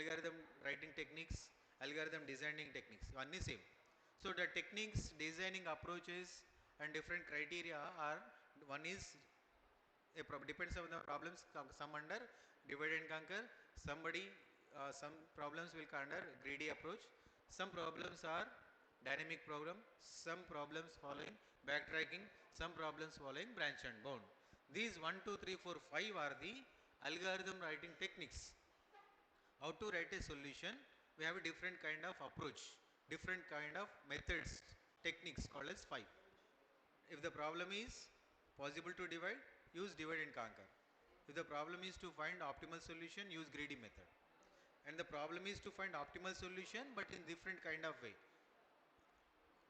algorithm writing techniques, algorithm designing techniques, one is same. So the techniques, designing approaches and different criteria are, one is depends on the problems, some under divide and conquer, somebody some problems will come under greedy approach, some problems are dynamic program, some problems following backtracking, some problems following branch and bound. These 1 2 3 4 5 are the algorithm writing techniques. How to write a solution, we have a different kind of approach, different kind of methods, techniques called as 5. If the problem is possible to divide, use divide and conquer. If the problem is to find optimal solution, use greedy method. And the problem is to find optimal solution but in different kind of way,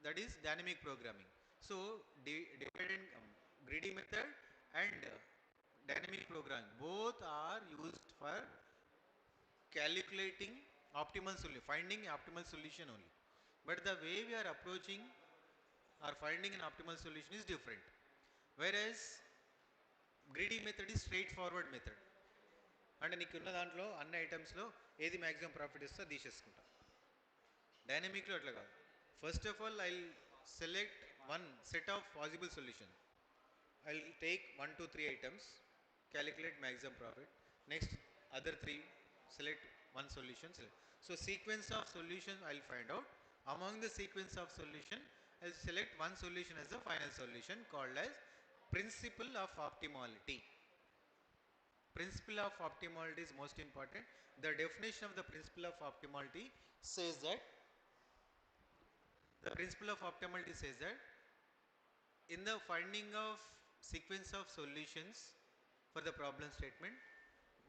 that is dynamic programming. So divide and greedy method and dynamic programming both are used for calculating optimal solution, finding optimal solution only. But the way we are approaching or finding an optimal solution is different. Whereas greedy method is straightforward method. అంటే నీకు ఉన్న దాంట్లో అన్ని ఐటమ్స్లో ఏది maximum profit ISRO తీసేసుకుంటా. డైనమిక్లో అట్లా కాదు. First of all I select one set of possible solution. I take 1 to 3 items, calculate maximum profit. Next, other 3, select one solution. So sequence of solution I'll find out. Among the sequence of solution, I'll select one solution as the final solution called as principle of optimality. Principle of optimality is most important. The definition of the principle of optimality says that in the finding of sequence of solutions for the problem statement,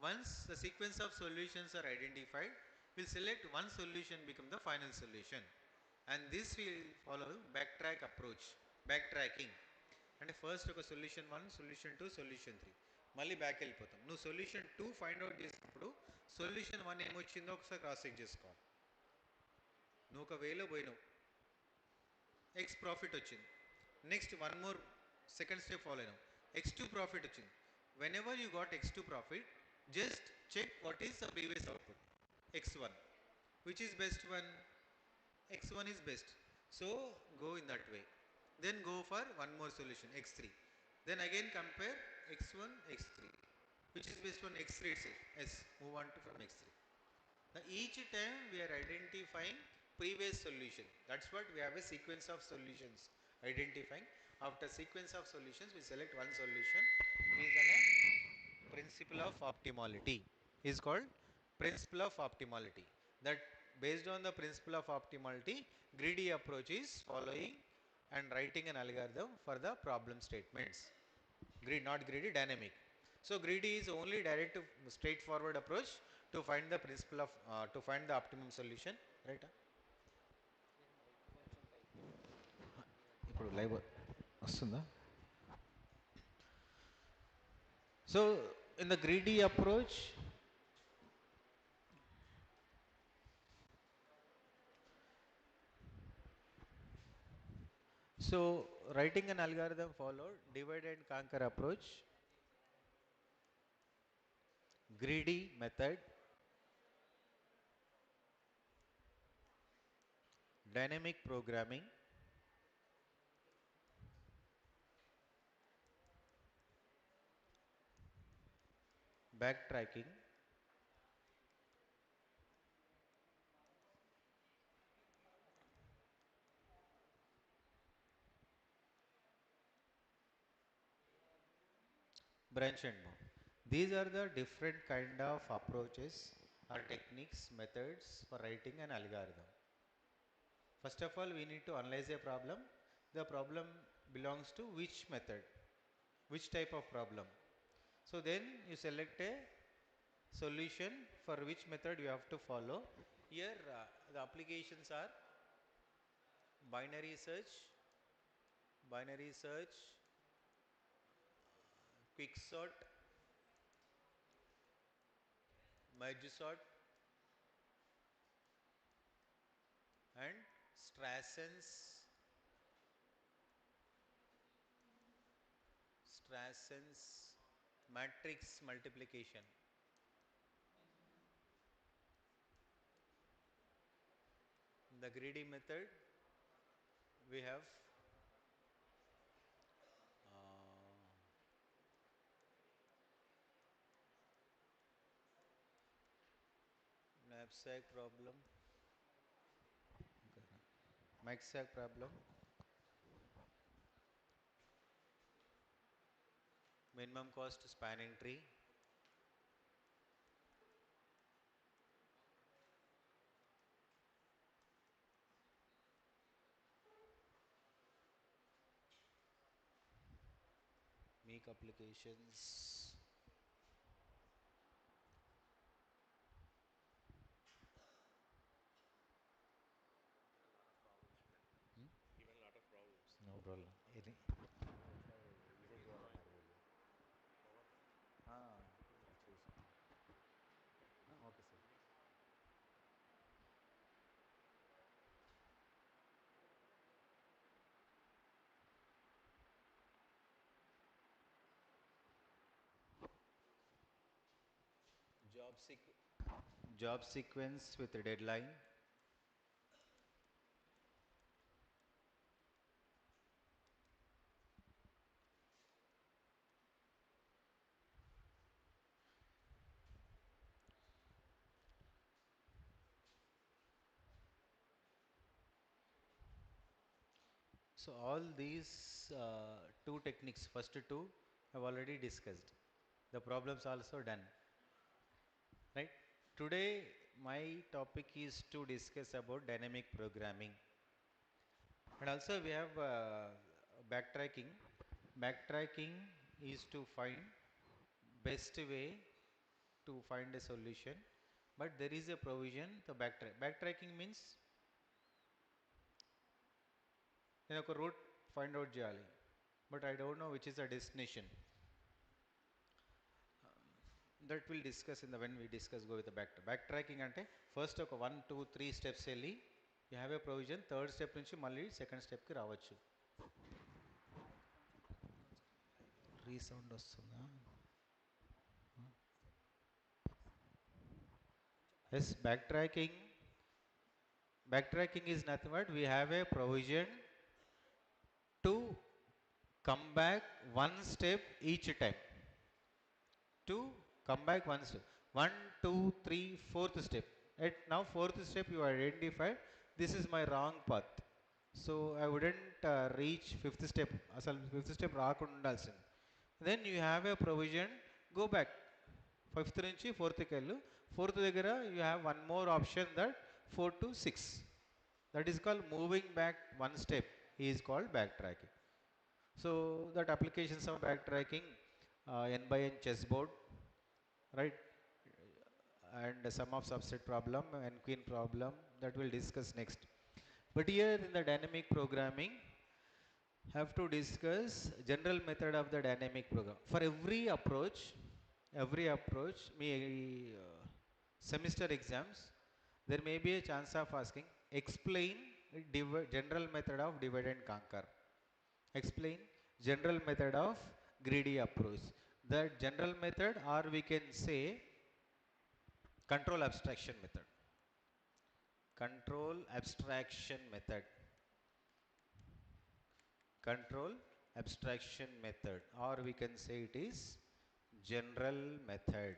once the sequence of solutions are identified, we'll select one solution become the final solution, and this will follow backtrack approach, backtracking. అంటే first ఒక solution 1, solution 2, solution 3 మళ్ళీ back వెళ్ళిపోతాం. నువ్వు solution 2 find out చేసినప్పుడు solution 1 ఏమొచ్చిందో ఒకసారి cross check చేసుకోవాలి. నువ్వు ఒక వేలో పోయినావు, ఎక్స్ ప్రాఫిట్ వచ్చింది. Next one more second step follow అయినావు, x2 ప్రాఫిట్ వచ్చింది. Whenever you got x2 profit, just check what is the previous output, x1. Which is best one? x1 is best. So go in that way. Then go for one more solution, x3. Then again compare x1, x3. Which is best one? x3 itself. Yes, move on to from x3. Now each time we are identifying previous solution. That's what we have a sequence of solutions identifying. After sequence of solutions, we select one solution. Is a principle of optimality. Is called principle of optimality. That based on the principle of optimality, greedy approach is following and writing an algorithm for the problem statements. Not greedy, dynamic. So greedy is only direct straightforward approach to find the principle of to find the optimum solution, right? ఇప్పుడు live వస్తుందా? So in the greedy approach, so writing an algorithm followed divide and conquer approach, greedy method, dynamic programming, backtracking, branch and bound. These are the different kind of approaches or techniques, methods for writing an algorithm. First of all, we need to analyze a problem. The problem belongs to which method, which type of problem. So then you select a solution for which method you have to follow. Here the applications are binary search, quick sort, merge sort, and Strasson's matrix multiplication. the greedy method, we have knapsack problem, knapsack problem, minimum cost spanning tree, meek applications, Given a lot of problems. no problem. Easy to find. Power. Okay, sir. Job, job sequence with a deadline. So all these two techniques, first two, I've already discussed. The problems also done, right? Today my topic is to discuss about dynamic programming, and also we have backtracking. Backtracking is to find best way to find a solution, but there is a provision to backtrack. Backtracking means నేను ఒక route find out చేయాలి, but I don't know which is the destination. That will discuss in the when we discuss go with backtracking. అంటే first ఒక 1 2 3 steps వెళ్ళి you have a provision, third step నుంచి మళ్ళీ second స్టెప్కి రావచ్చు. Resound వస్తుందా? Yes, backtracking is nothing but we have a provision to come back one step each time. To come back one step. 1, 2, 3, fourth step. At now fourth step you identified this is my wrong path. So I wouldn't reach fifth step. Asal fifth step రాకుండా ఉండాల్సింది. Then you have a provision, go back. Fifth నుంచి ఫోర్త్కి వెళ్ళు. Fourth దగ్గర you have one more option, that 4 to 6. That is called moving back one step is called backtracking. So that applications of backtracking, n by n chessboard, right, and sum of subset problem and queen problem, that we'll discuss next. But here in the dynamic programming have to discuss general method of the dynamic program. For every approach me semester exams, there may be a chance of asking explain general method of divide and conquer, explain general method of greedy approach. The general method, or we can say control abstraction method, control abstraction method, control abstraction method, or we can say it is general method.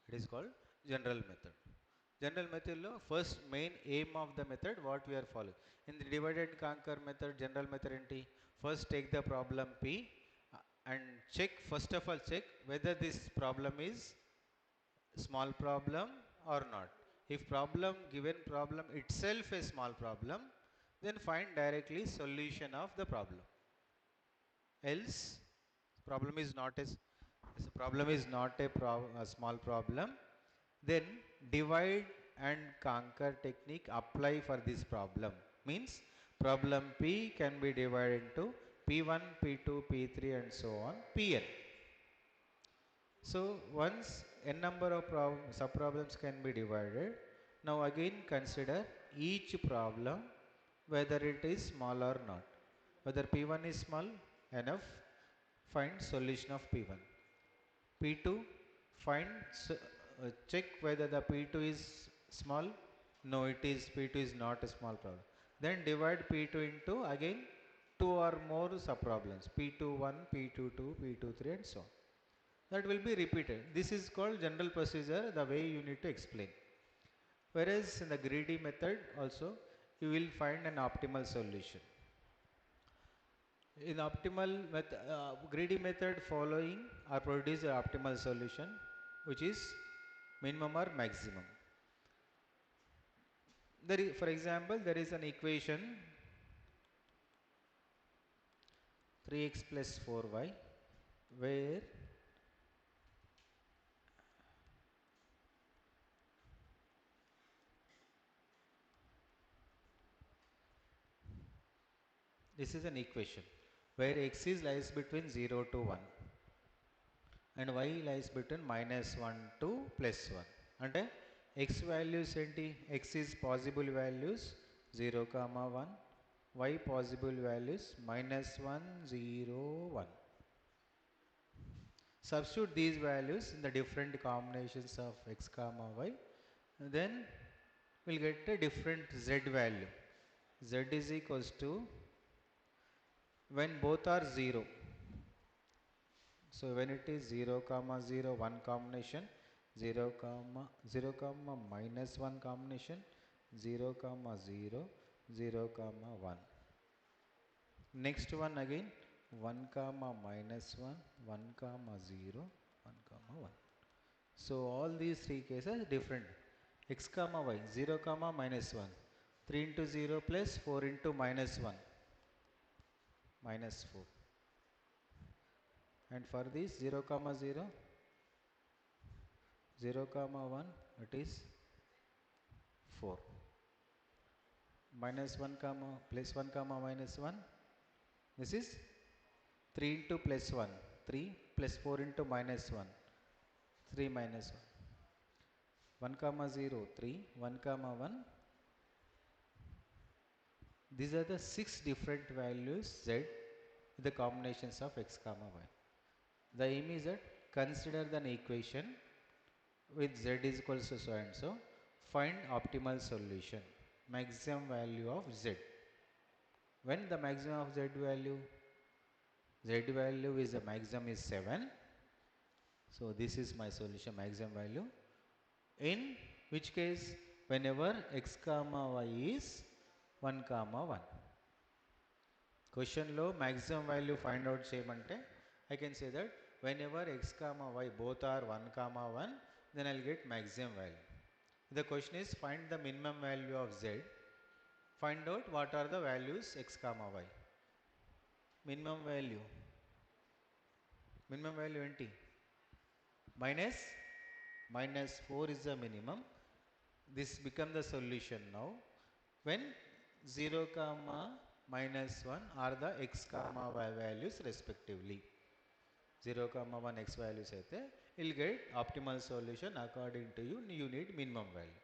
It is called general method. General method lo first main aim of the method what we are following. In the divide and conquer method, general method enti, first take the problem P and check, first of all check whether this problem is small problem or not. If problem, given problem itself a small problem, then find directly solution of the problem. Else problem is not a small problem, then divide and conquer technique apply for this problem. Means problem P can be divided into P1, P2, P3 and so on Pn. So once n number of subproblems can be divided, now again consider each problem whether it is small or not. Whether P1 is small enough, find solution of P1. P2, find check whether the P2 is small. No, it is P2 is not a small problem. Then divide P2 into again two or more subproblems, P21, P22, P23 and so on. That will be repeated. This is called general procedure, the way you need to explain. Whereas in the greedy method also you will find an optimal solution. In greedy method following or produce an optimal solution which is minimum or maximum. For example, there is an equation 3x plus 4y where this is an equation where x is lies between 0 to 1 and y lies between minus 1 to plus 1. అంటే x values ఏంటి? x is possible values 0, 1, y possible values minus 1, 0, 1. Substitute these values in the different combinations of x, y, then we'll get a different z value. Z is equals to when both are 0. So when it is 0, 0, 1 combination, 0, 0, minus 1 combination, 0, 0, 0, 1. Next one again 1, minus 1, 1, 0, 1, 1. So all these three cases different. X, y, 0, minus 1. 3 into 0 plus 4 into minus 1, minus 4. And for this 0, 0, 0, 1, it is 4. Minus 1, plus 1, minus 1. This is 3 into plus 1. 3 plus 4 into minus 1. 3 minus 1. 1, 0, 3. 1, 1. These are the 6 different values z with the combinations of x, y. The aim is that consider an equation with z is equals to so and so. Find optimal solution, maximum value of z. When the maximum of z value is the maximum is 7. So this is my solution, maximum value. In which case, whenever x, y is 1, 1. Question low maximum value find out చేయమంటే I can say that whenever x, y both are 1, 1, then I'll get maximum value. The question is find the minimum value of z. Find out what are the values x, y. Minimum value ఏంటి? minus 4 is the minimum. This become the solution now when 0, minus 1 are the x, y values respectively. 0, 1 x values అయితే you'll get optimal solution. According to you, you need minimum value.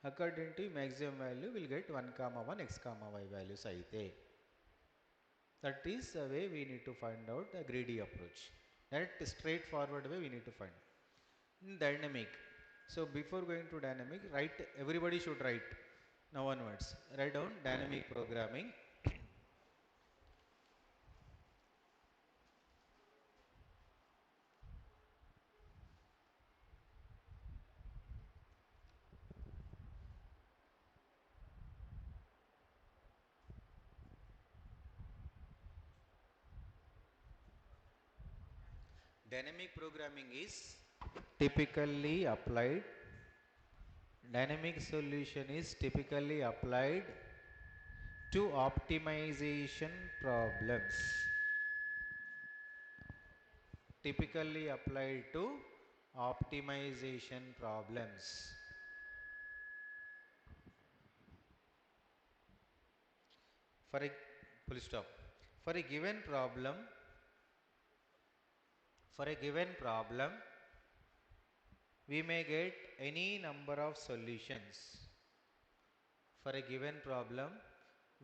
According to maximum value, we'll get 1, 1 x, y values అయితే. That is the way we need to find out a greedy approach. That straightforward way we need to find. In dynamic. So before going to dynamic, write, everybody should write now onwards. Write down dynamic programming. Dynamic programming is typically applied. Dynamic solution is typically applied to optimization problems. Typically applied to optimization problems. For a full stop. For a given problem, we may get any number of solutions. For a given problem,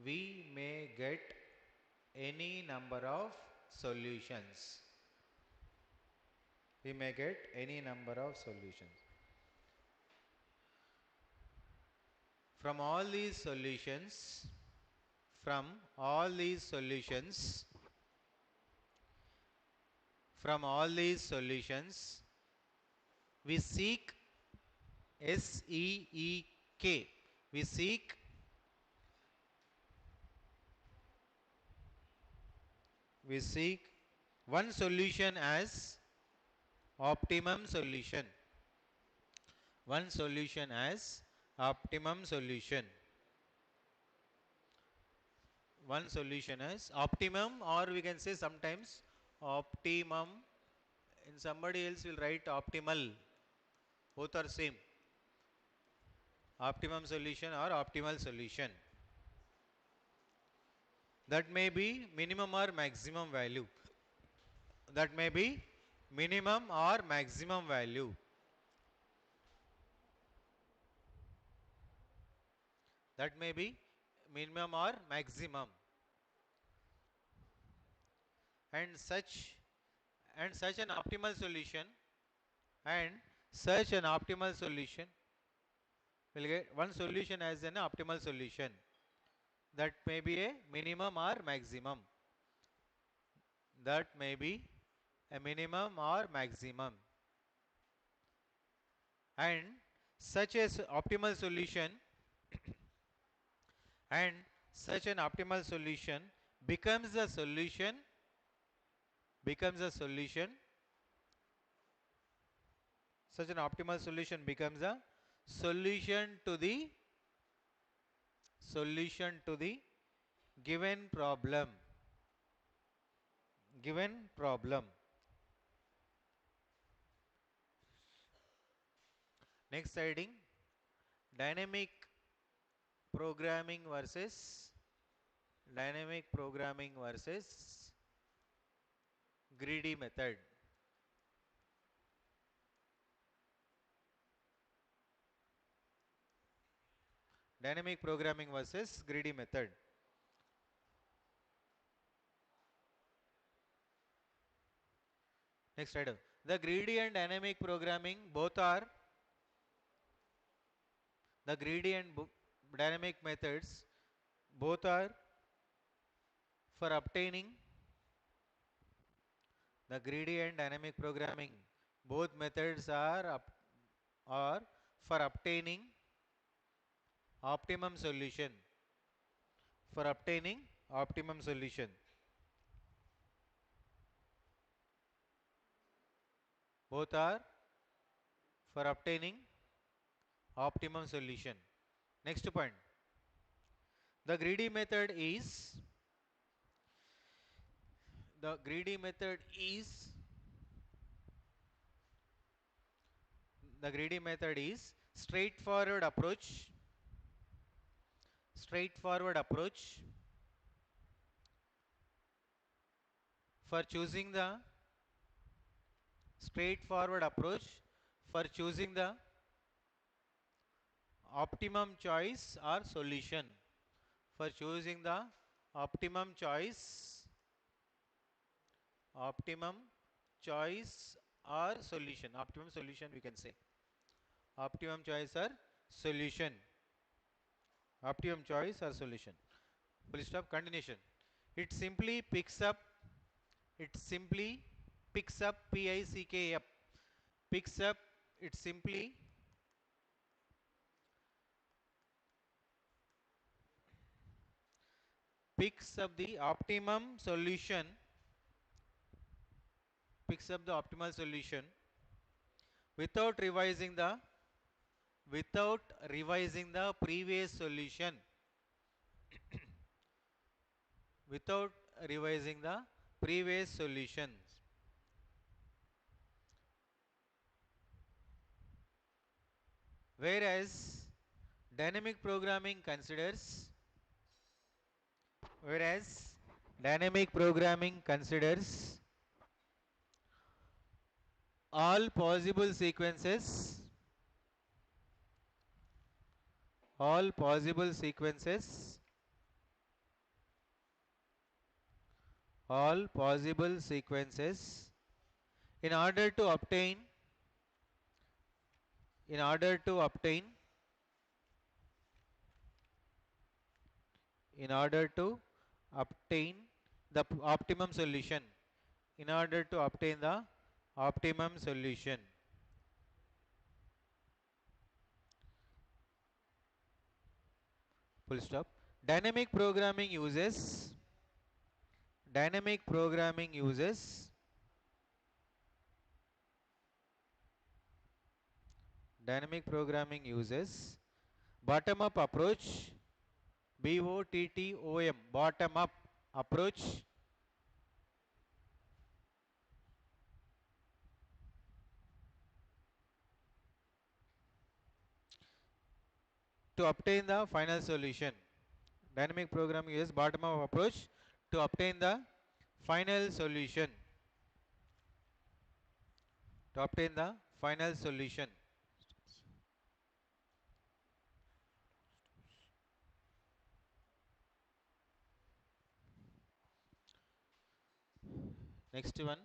we may get any number of solutions. We may get any number of solutions. from all these solutions, from all these solutions, from all these solutions, we seek SEEK. We seek one solution as optimum solution. One solution as optimum solution. One solution as optimum, or we can say sometimes optimum. And somebody else will write optimal. Both are same. Optimum solution or optimal solution. That may be minimum or maximum value. That may be minimum or maximum value. That may be minimum or maximum. And such an optimal solution and such an optimal solution will get one solution as an optimal solution. That may be a minimum or maximum. That may be a minimum or maximum. And such as optimal solution and such an optimal solution becomes a solution such an optimal solution becomes a solution to the given problem. Next heading, dynamic programming versus greedy method. Dynamic programming versus greedy method. Next item. The greedy and dynamic programming both are the greedy and dynamic methods both are for obtaining the greedy and dynamic programming both methods are for obtaining optimum solution for obtaining optimum solution. Both are for obtaining optimum solution. Next point. The greedy method is the greedy method is the greedy method is straightforward approach for choosing the straightforward approach for choosing the optimum choice or solution for choosing the optimum choice or optimum solution we can say optimum choice or solution optimum choice or solution. Full stop. Continuation. It simply picks up pick up picks up it simply picks up the optimum solution picks up the optimal solution without revising the previous solution without revising the previous solutions. Whereas dynamic programming considers whereas dynamic programming considers all possible sequences all possible sequences all possible sequences in order to obtain in order to obtain in order to obtain the optimum solution. In order to obtain the optimum solution. Full stop. Dynamic programming uses dynamic programming uses dynamic programming uses bottom up approach, BOTTOM, bottom up approach to obtain the final solution. Dynamic programming uses bottom up approach to obtain the final solution. To obtain the final solution. Next one,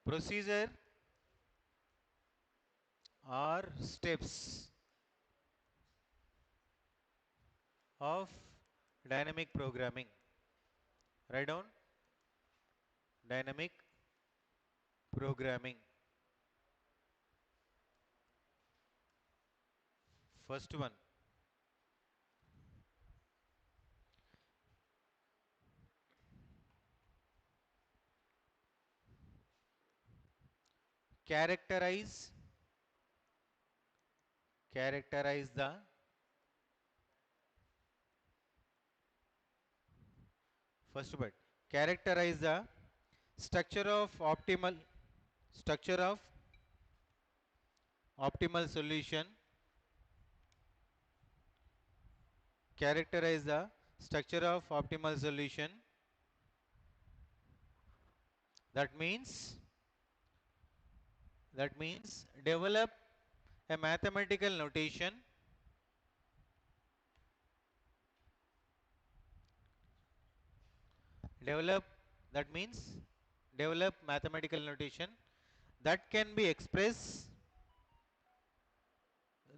procedure or steps of dynamic programming. Write down dynamic programming. First one, characterize the first word. Characterize the structure of optimal solution. Characterize the structure of optimal solution. That means develop a mathematical notation. Develop that means develop mathematical notation that can be express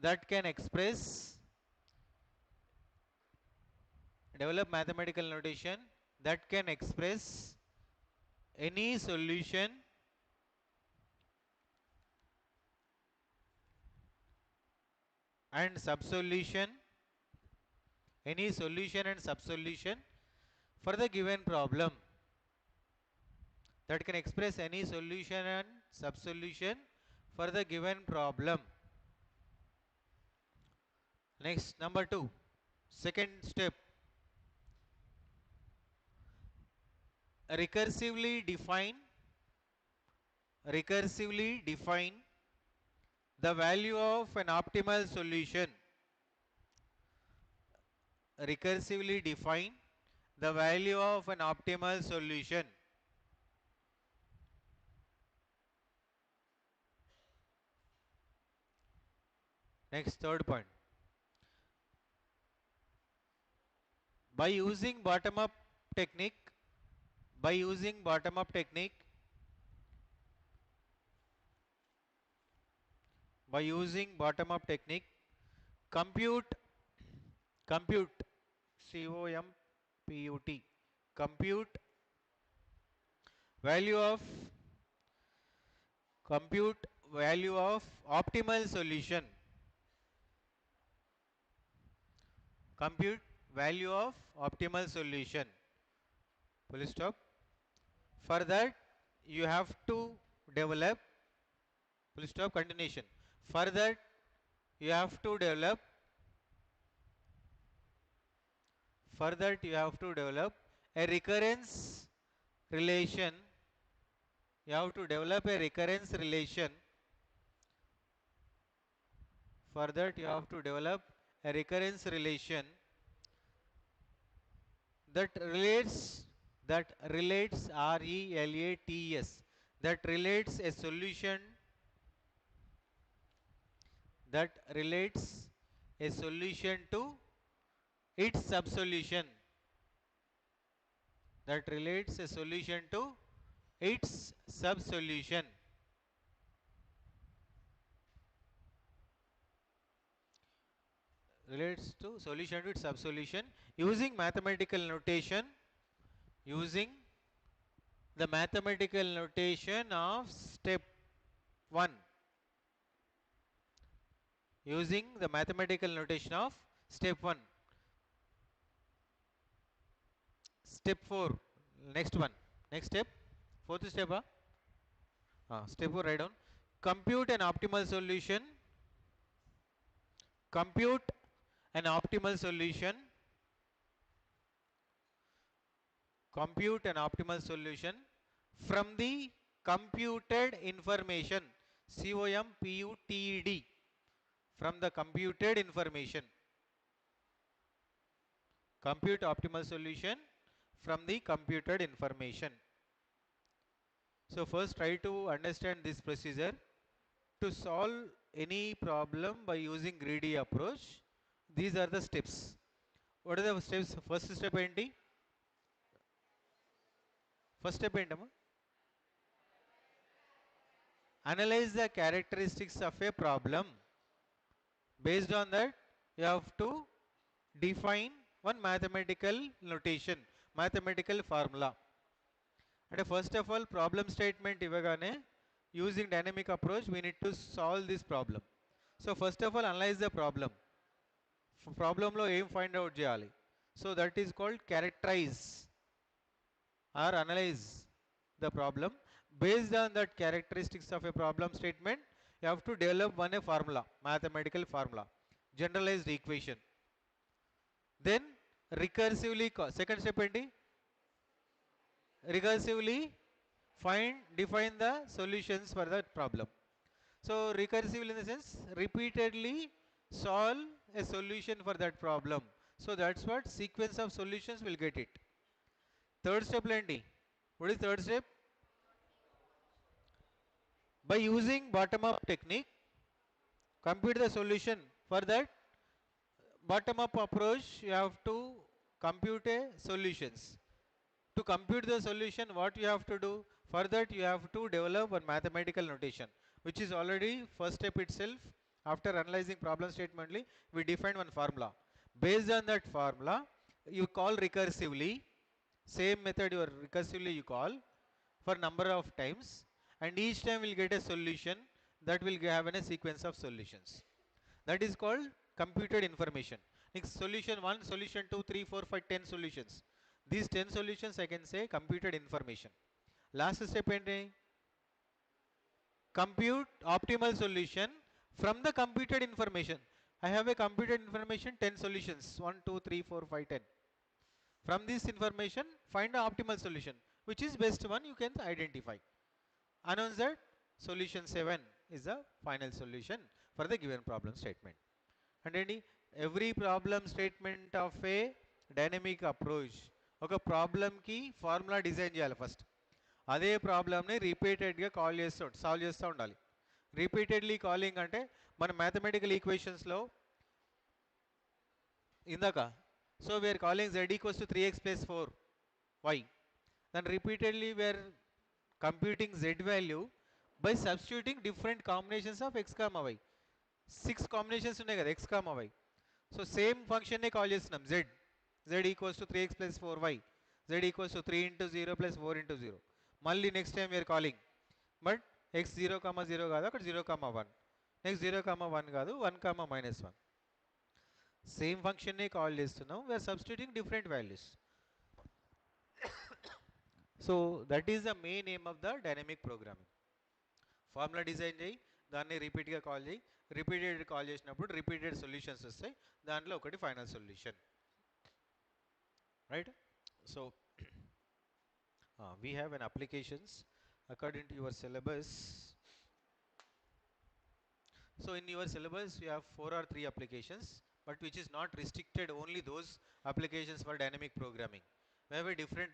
that can express develop mathematical notation that can express any solution and subsolution any solution and subsolution for the given problem. That can express any solution and subsolution for the given problem. Next, number 2, second step, recursively define recursively define the value of an optimal solution. Recursively define the value of an optimal solution. Next, third point, by using bottom up technique by using bottom up technique by using bottom up technique, compute compute comput compute value of compute value of optimal solution. Compute value of optimal solution. Full stop. For that you have to develop full stop continuation. For that you have to develop for that you have to develop a recurrence relation. You have to develop a recurrence relation. For that you have to develop a recurrence relation that relates RELATES that relates a solution to its subsolution. that relates a solution to its sub-solution. Relates to solution to its sub-solution using mathematical notation, using the mathematical notation of step 1, using the mathematical notation of step 1. Step 4, next one, next step, fourth step, step 4, write down. Compute an optimal solution, compute an optimal solution, compute an optimal solution from the computed information, COMPUTED, from the computed information. Compute optimal solution from the computed information. So first try to understand this procedure. To solve any problem by using greedy approach, these are the steps. What are the steps? First step enti? First step entama? Analyze the characteristics of a problem. Based on that, you have to define one mathematical notation, mathematical formula. And first of all, problem statement ivagane, using dynamic approach, we need to solve this problem. So first of all, analyze the problem. Problem lo aim find out cheyali. So that is called characterize or analyze the problem. Based on that characteristics of a problem statement, you have to develop one a formula, mathematical formula, generalized equation. Then recursively, second step enti? Recursively define the solutions for that problem. So recursively in the sense, repeatedly solve a solution for that problem. So that's what sequence of solutions will get it. Third step enti? What is third step? By using bottom up technique, compute the solution. For that bottom up approach, you have to compute a solutions. To compute the solution, what you have to do? For that you have to develop one mathematical notation, which is already first step itself. After analyzing problem statemently, we define one formula. Based on that formula, you call recursively. Same method you recursively you call for number of times, and each time we'll get a solution that will have a sequence of solutions. That is called computed information. Next, solution 1, solution 2, 3, 4, 5, 10 solutions. These 10 solutions I can say computed information. Last step enti? Compute optimal solution from the computed information. I have a computed information 10 solutions, 1, 2, 3, 4, 5, 10. From this information, find the optimal solution. Which is best one you can identify. Announce that solution 7 is the final solution for the given problem statement. And every problem statement of a dynamic approach, ఒక ప్రాబ్లంకి formula design చేయాలి first. అదే ప్రాబ్లమ్ని రిపీటెడ్గా call చేస్తూ solve చేస్తూ ఉండాలి. Repeatedly calling అంటే మన మ్యాథమెటికల్ ఈక్వేషన్స్లో ఇందాక, so we are calling z equals to 3x plus 4y. Then repeatedly we are computing z value by substituting different combinations of x comma y. 6 combinations ఉన్నాయి కదా x comma y. So same ఫంక్షన్నే call చేస్తున్నాం z equals to 3x plus 4y, z equals to 3 into 0 plus 4 into 0. మళ్ళీ next time we are calling, but x 0 comma 0 కాదు, అక్కడ 0 comma 1. Next 0 comma 1 కాదు, 1 comma -1. Same ఫంక్షన్నే call చేస్తున్నాం, we are substituting different values. So that is the main aim of the dynamic programming. Formula design చేయి, దాన్ని రిపీట్గా call చేయి, రిపీటెడ్ కాల్ చేసినప్పుడు రిపీటెడ్ సొల్యూషన్స్ వస్తాయి, దాంట్లో ఒకటి final solution. Right? So we have an applications according to your syllabus. So in your syllabus you have 4 or 3 applications, but which is not restricted only those applications for dynamic programming. We have a different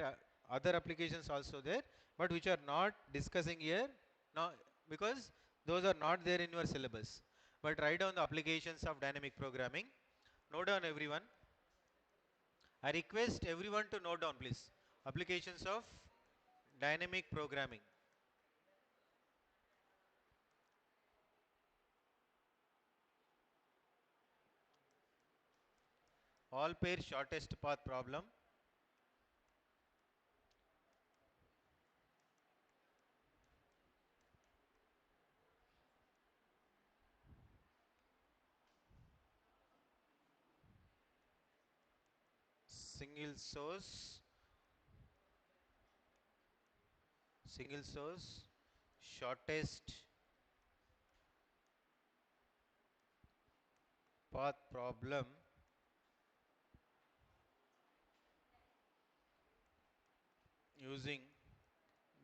other applications also there, but which are not discussing here now because those are not there in your syllabus. But write down the applications of dynamic programming. Note down everyone. I request everyone to note down please. Applications of dynamic programming. All pair shortest path problem. Single source. Single source. Shortest path problem using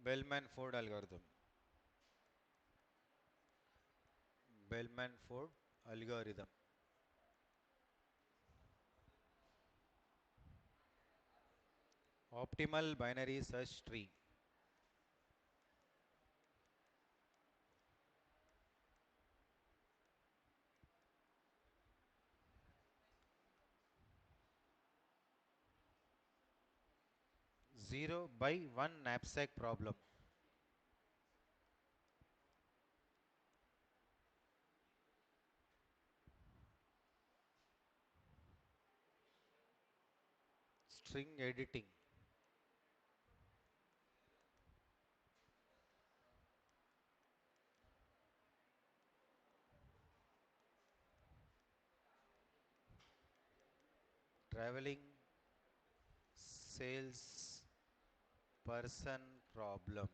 Bellman-Ford algorithm. Bellman-Ford algorithm. Optimal binary search tree. Zero by one knapsack problem. String editing. Traveling sales person problem.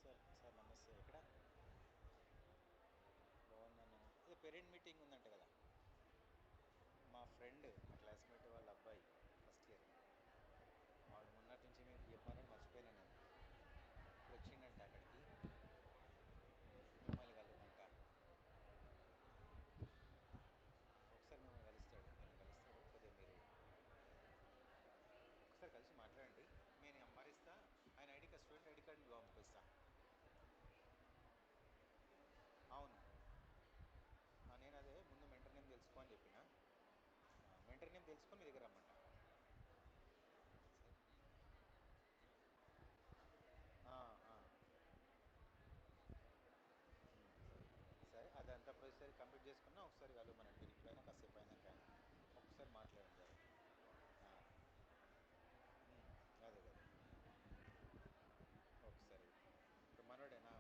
Sir sir నమస్తే. ఎక్కడ బాగున్నాను నేను. అదే parent meeting ఉందంట కదా. మా friend, మా classmate వాళ్ళ అబ్బాయి ఫస్ట్ ఇయర్, వాడు మొన్నటి నుంచి మీకు చెప్పానని మర్చిపోయినా నేను. ఇప్పుడు వచ్చిండంట అక్కడికి, మిమ్మల్ని కలవమంట. ఒకసారి మిమ్మల్ని కలుస్తాడు, నేను కలుస్తాడు. కొద్దిగా మీరు ఒకసారి కలిసి మాట్లాడండి. నేను నెంబర్ ఇస్తా, ఆయన ID card, student ID card మీకు పంపిస్తా. అవును, నేను అదే ముందు మెంటర్ నేమ్ తెలుసుకో అని చెప్పిన. మెంటర్ నేమ్ తెలుసుకొని మీ దగ్గర రమ్మంట. సరే. ఆ, ఆ. సరే, అదంతా ప్రొసెసర్ కంప్లీట్ చేసుకున్నా ఒకసారి కలవమనండి. మీరు ఇప్పుడైనా కాసేపు అయినాకైనా ఒకసారి మాట్లాడండి జర. ఆ, అదే కదా. ఒకసారి ఇప్పుడు మనోడే నా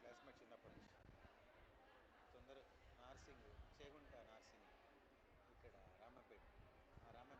క్లాస్మేట్ చిన్నప్పటి నుంచి. తొందర నార్సింగ్, చేగుంట నార్సింగ్, ఇక్కడ రామంపేట్. Ramampet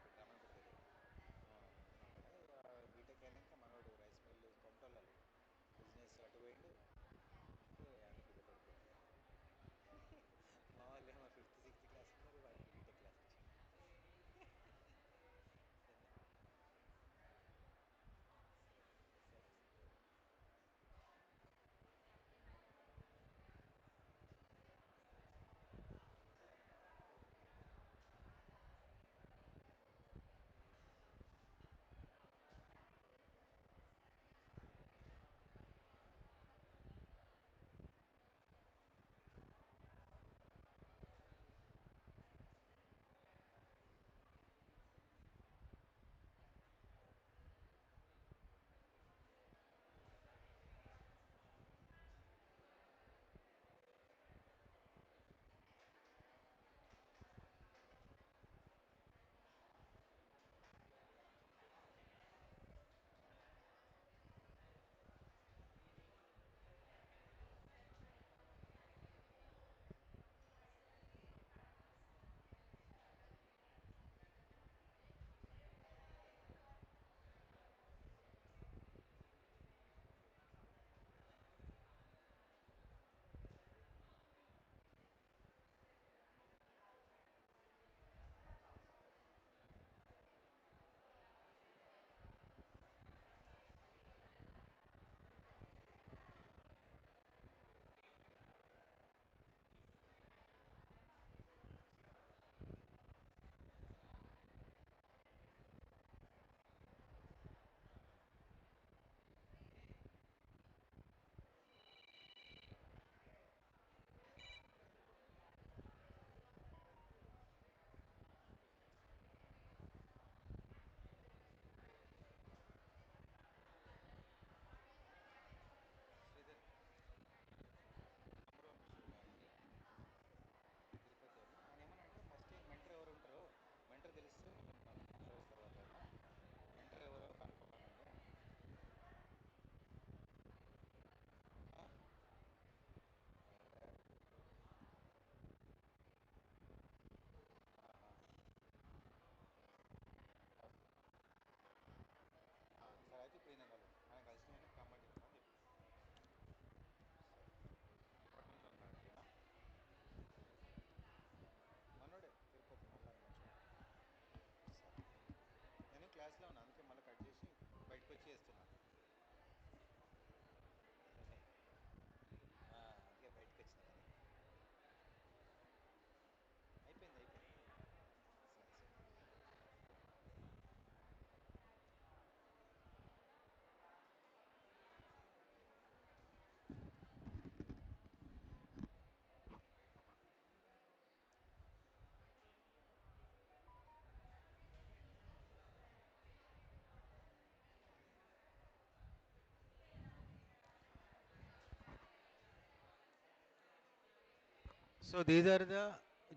So these are the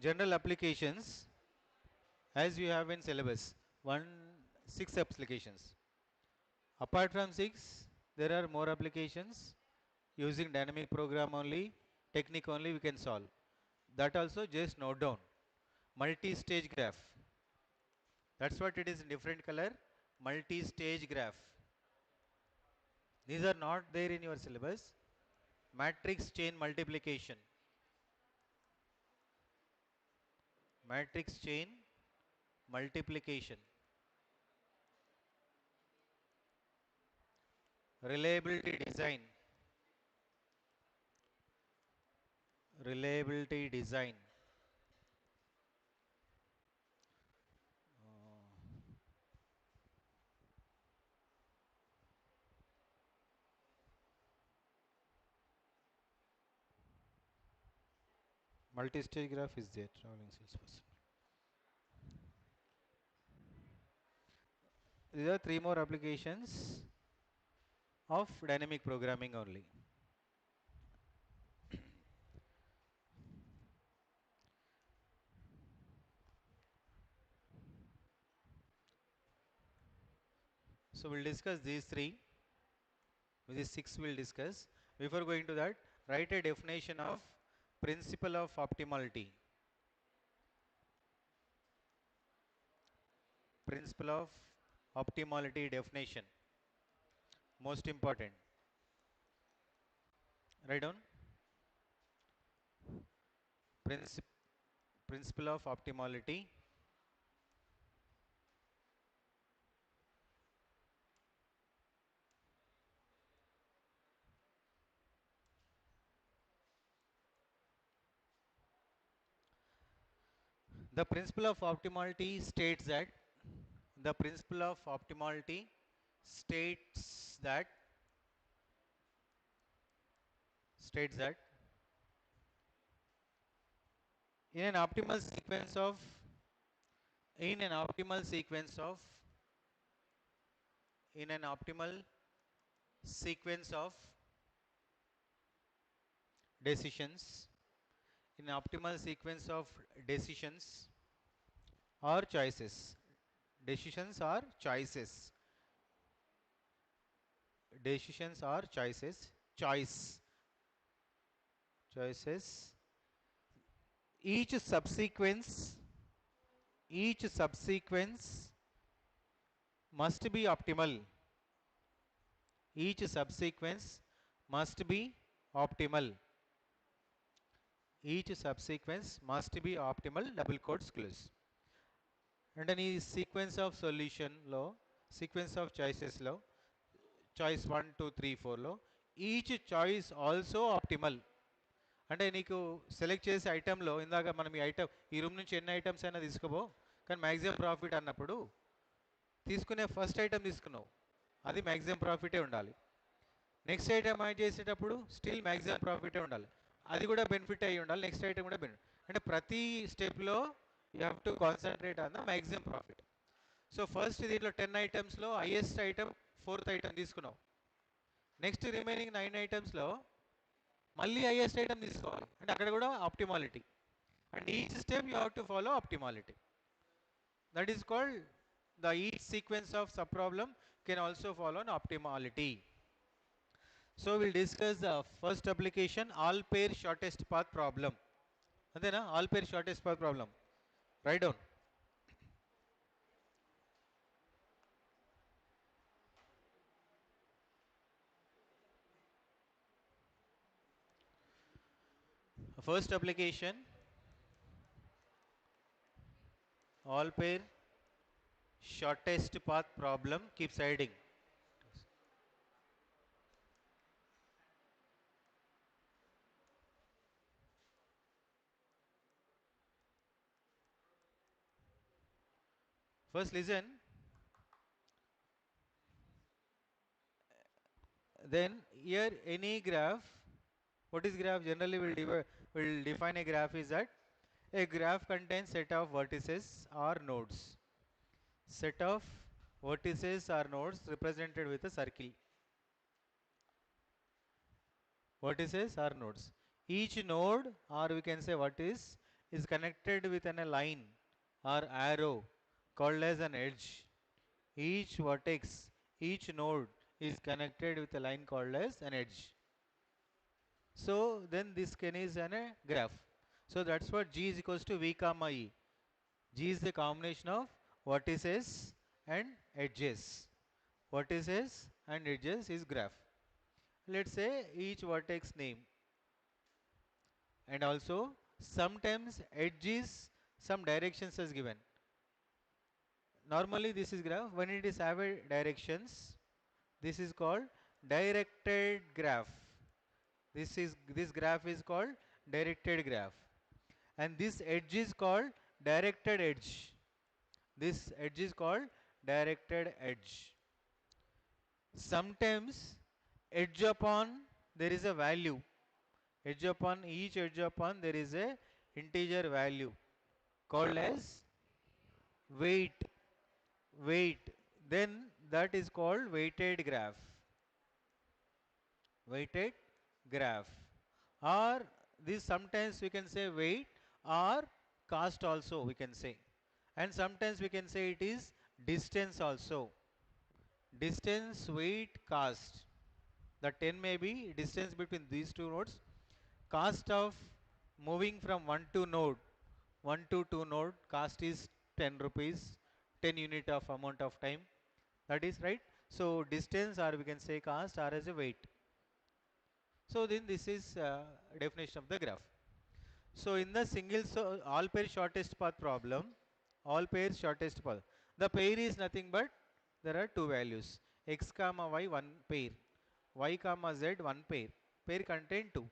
general applications as you have in syllabus. 6 applications. Apart from 6, there are more applications using dynamic program only, technique only we can solve. That also just note down. Multi-stage graph. That's what it is in different color. Multi-stage graph. These are not there in your syllabus. Matrix chain multiplication. Matrix chain multiplication. Reliability design. Reliability design. Multi-stage graph is there. Traveling salesperson. These are 3 more applications of dynamic programming only. So we'll discuss these 3. These 6 we'll discuss. Before going to that, write a definition of principle of optimality. Principle of optimality definition. Most important. Write down. Princip Principle of optimality. The principle of optimality states that the principle of optimality states that in an optimal sequence of in an optimal sequence of in an optimal sequence of decisions in optimal sequence of decisions or choices. Decisions or choices. Decisions or choices. Choices. Each subsequence each subsequence must be optimal. Each subsequence must be optimal. Each subsequence must be optimal. Double quotes close. And any sequence of solution law, sequence of choices law, choice 1, 2, 3, 4 లో each choice also optimal. అంటే నీకు select చేసే ఐటెంలో ఇందాక మనం ఈ item ఈ room నుంచి ఎన్ని ఐటమ్స్ అయినా తీసుకోబో, కానీ మ్యాక్సిమం ప్రాఫిట్ అన్నప్పుడు తీసుకునే ఫస్ట్ ఐటమ్ తీసుకున్నావు, అది మ్యాక్సిమం ప్రాఫిటే ఉండాలి. నెక్స్ట్ ఐటమ్ యాడ్ చేసేటప్పుడు స్టిల్ మ్యాక్సిమం ప్రాఫిటే ఉండాలి, అది కూడా బెనిఫిట్ అయ్యి ఉండాలి. నెక్స్ట్ ఐటమ్ కూడా బెనిఫిట్, అంటే ప్రతి స్టెప్లో you have to concentrate on the maximum profit. So first దీంట్లో 10 ఐటమ్స్లో హైయెస్ట్ ఐటమ్ 4th ఐటమ్ తీసుకున్నావు. నెక్స్ట్ రిమైనింగ్ 9 ఐటమ్స్లో మళ్ళీ హైయెస్ట్ ఐటమ్ తీసుకోవాలి, అంటే అక్కడ కూడా optimality. And each step you have to follow optimality. That is called the each sequence of sub problem can also follow on optimality. So will discuss the first application, all pair shortest path problem. అంతేనా? All pair shortest path problem. Right down. First application, all pair shortest path problem, keeps adding. First listen, then here any graph, what is graph? Generally will define a graph is that a graph contains set of vertices or nodes. Set of vertices or nodes represented with a circle. Vertices or nodes. Each node, or we can say what is connected with a line or arrow called as an edge. Each vertex, each node is connected with a line called as an edge. So then this can is a graph. So that's what G is equals to V comma E. G is the combination of vertices and edges. Vertices and edges is graph. Let's say each vertex name, and also sometimes edges some directions is given. Normally this is graph. When it is have a directions, this is called directed graph. This graph is called directed graph, and this edge is called directed edge. This edge is called directed edge. Sometimes edge upon there is a value. Edge upon each edge upon there is a integer value called as weight. Weight. Then that is called weighted graph. Weighted graph. Or this sometimes we can say weight or cost also we can say. And sometimes we can say it is distance also. Distance, weight, cost. The 10 may be distance between these two nodes. Cost of moving from one to node, 1 to 2 node, cost is 10 rupees, 10 unit of amount of time. That is right. So distance, or we can say cost, or as a weight. So then this is definition of the graph. So in the all pair shortest path problem, all pairs shortest path, the pair is nothing but there are two values, x comma y one pair, y comma z one pair. Pair contain two.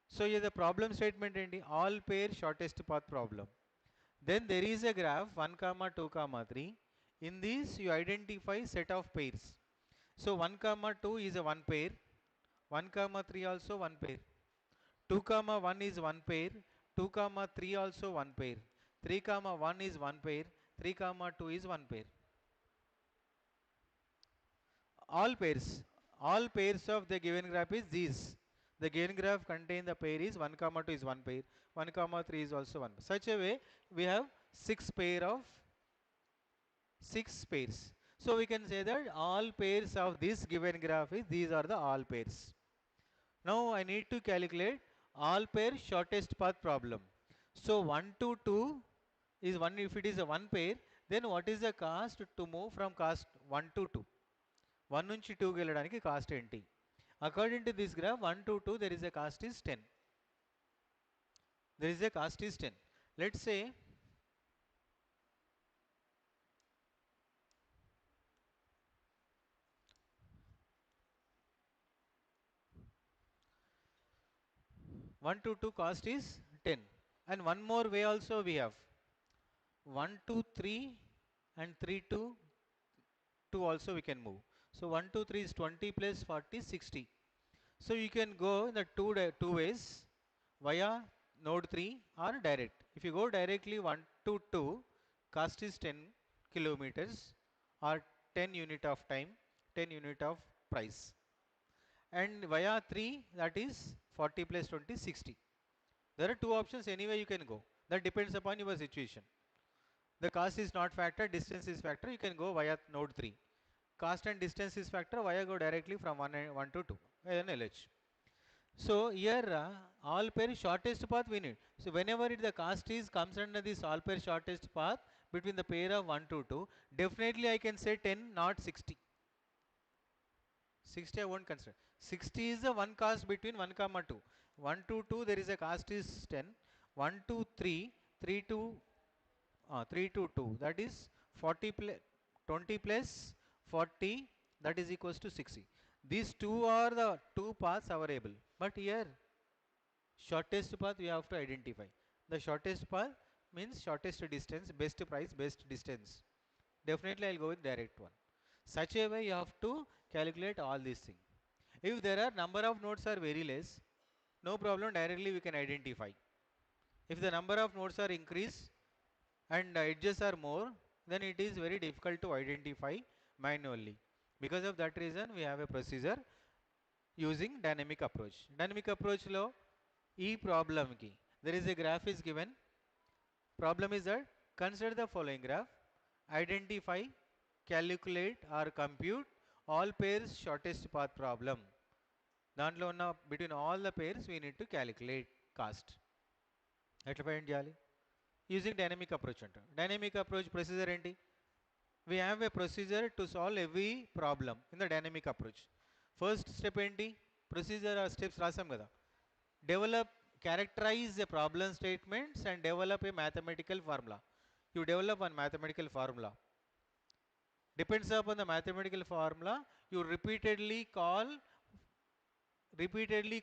So here the problem statement enti all pair shortest path problem. Then there is a graph 1 comma 2 comma 3. In this you identify set of pairs. So 1 comma 2 is a one pair, 1 comma 3 also one pair, 2 comma 1 is one pair, 2 comma 3 also one pair, 3 comma 1 is one pair, 3 comma 2 is one pair. All pairs of the given graph is these. The given graph contain the pair is 1 comma 2 is one pair, 1 comma 3 is also one. Such a way we have six pairs. So we can say that all pairs of this given graph is these are the all pairs. Now I need to calculate all pair shortest path problem. So 1 to 2 is one. If it is a one pair, then what is the cost to move from cost 1 to 2? 1 నుంచి 2కి వెళ్ళడానికి cost ఏంటి? According to this graph 1 to 2 there is a cost is 10. There is a cost is 10. Let's say 1 to 2 cost is 10. And one more way also we have 1 to 3 and 3 to 2 also we can move. So 1 to 3 is 20 plus 40 60. So you can go in the two ways via node 3 or direct. If you go directly 1 to 2 cost is 10 kilometers or 10 unit of time, 10 unit of price. And via 3 that is 40 plus 20 60. There are two options anyway you can go. That depends upon your situation. The cost is not factor, distance is factor. You can go via node 3. Cost and distance is factor. Via go directly from 1 to 2. LH. So here all pair shortest path we need. So whenever the cost is comes under this all pair shortest path between the pair of 1 to 2, definitely I can say 10, not 60. 60 I won't consider. 60 is the one cost between 1 comma 2. 1 to 2 there is a cost is 10. 1 to 3, 3 to 2 that is 40 plus 20 plus 40 that is equals to 60. These two are the two paths available. But here shortest path we have to identify. The shortest path means shortest distance, best price, best distance. Definitely I'll go with direct one. Such a way you have to calculate all these things. If there are number of nodes are very less, no problem, directly we can identify. If the number of nodes are increased and edges are more, then it is very difficult to identify manually. Because of that reason we have a procedure. using dynamic approach. Dynamic approach లో ఈ problem కి there is a graph is given. Problem is that consider the following graph. Identify, calculate or compute all pairs shortest path problem. దాంట్లో ఉన్న between all the pairs we need to calculate cost. ఎట్లా find చేయాలి? Using dynamic approach అంటారు. Dynamic approach procedure ఏంటి? we have a procedure to solve every problem in the dynamic approach. First step ఏంటి? Procedure ఆ steps రాసాం కదా. Develop, characterize the problem statements and develop a mathematical formula. You develop one mathematical formula. Depends upon the mathematical formula, you repeatedly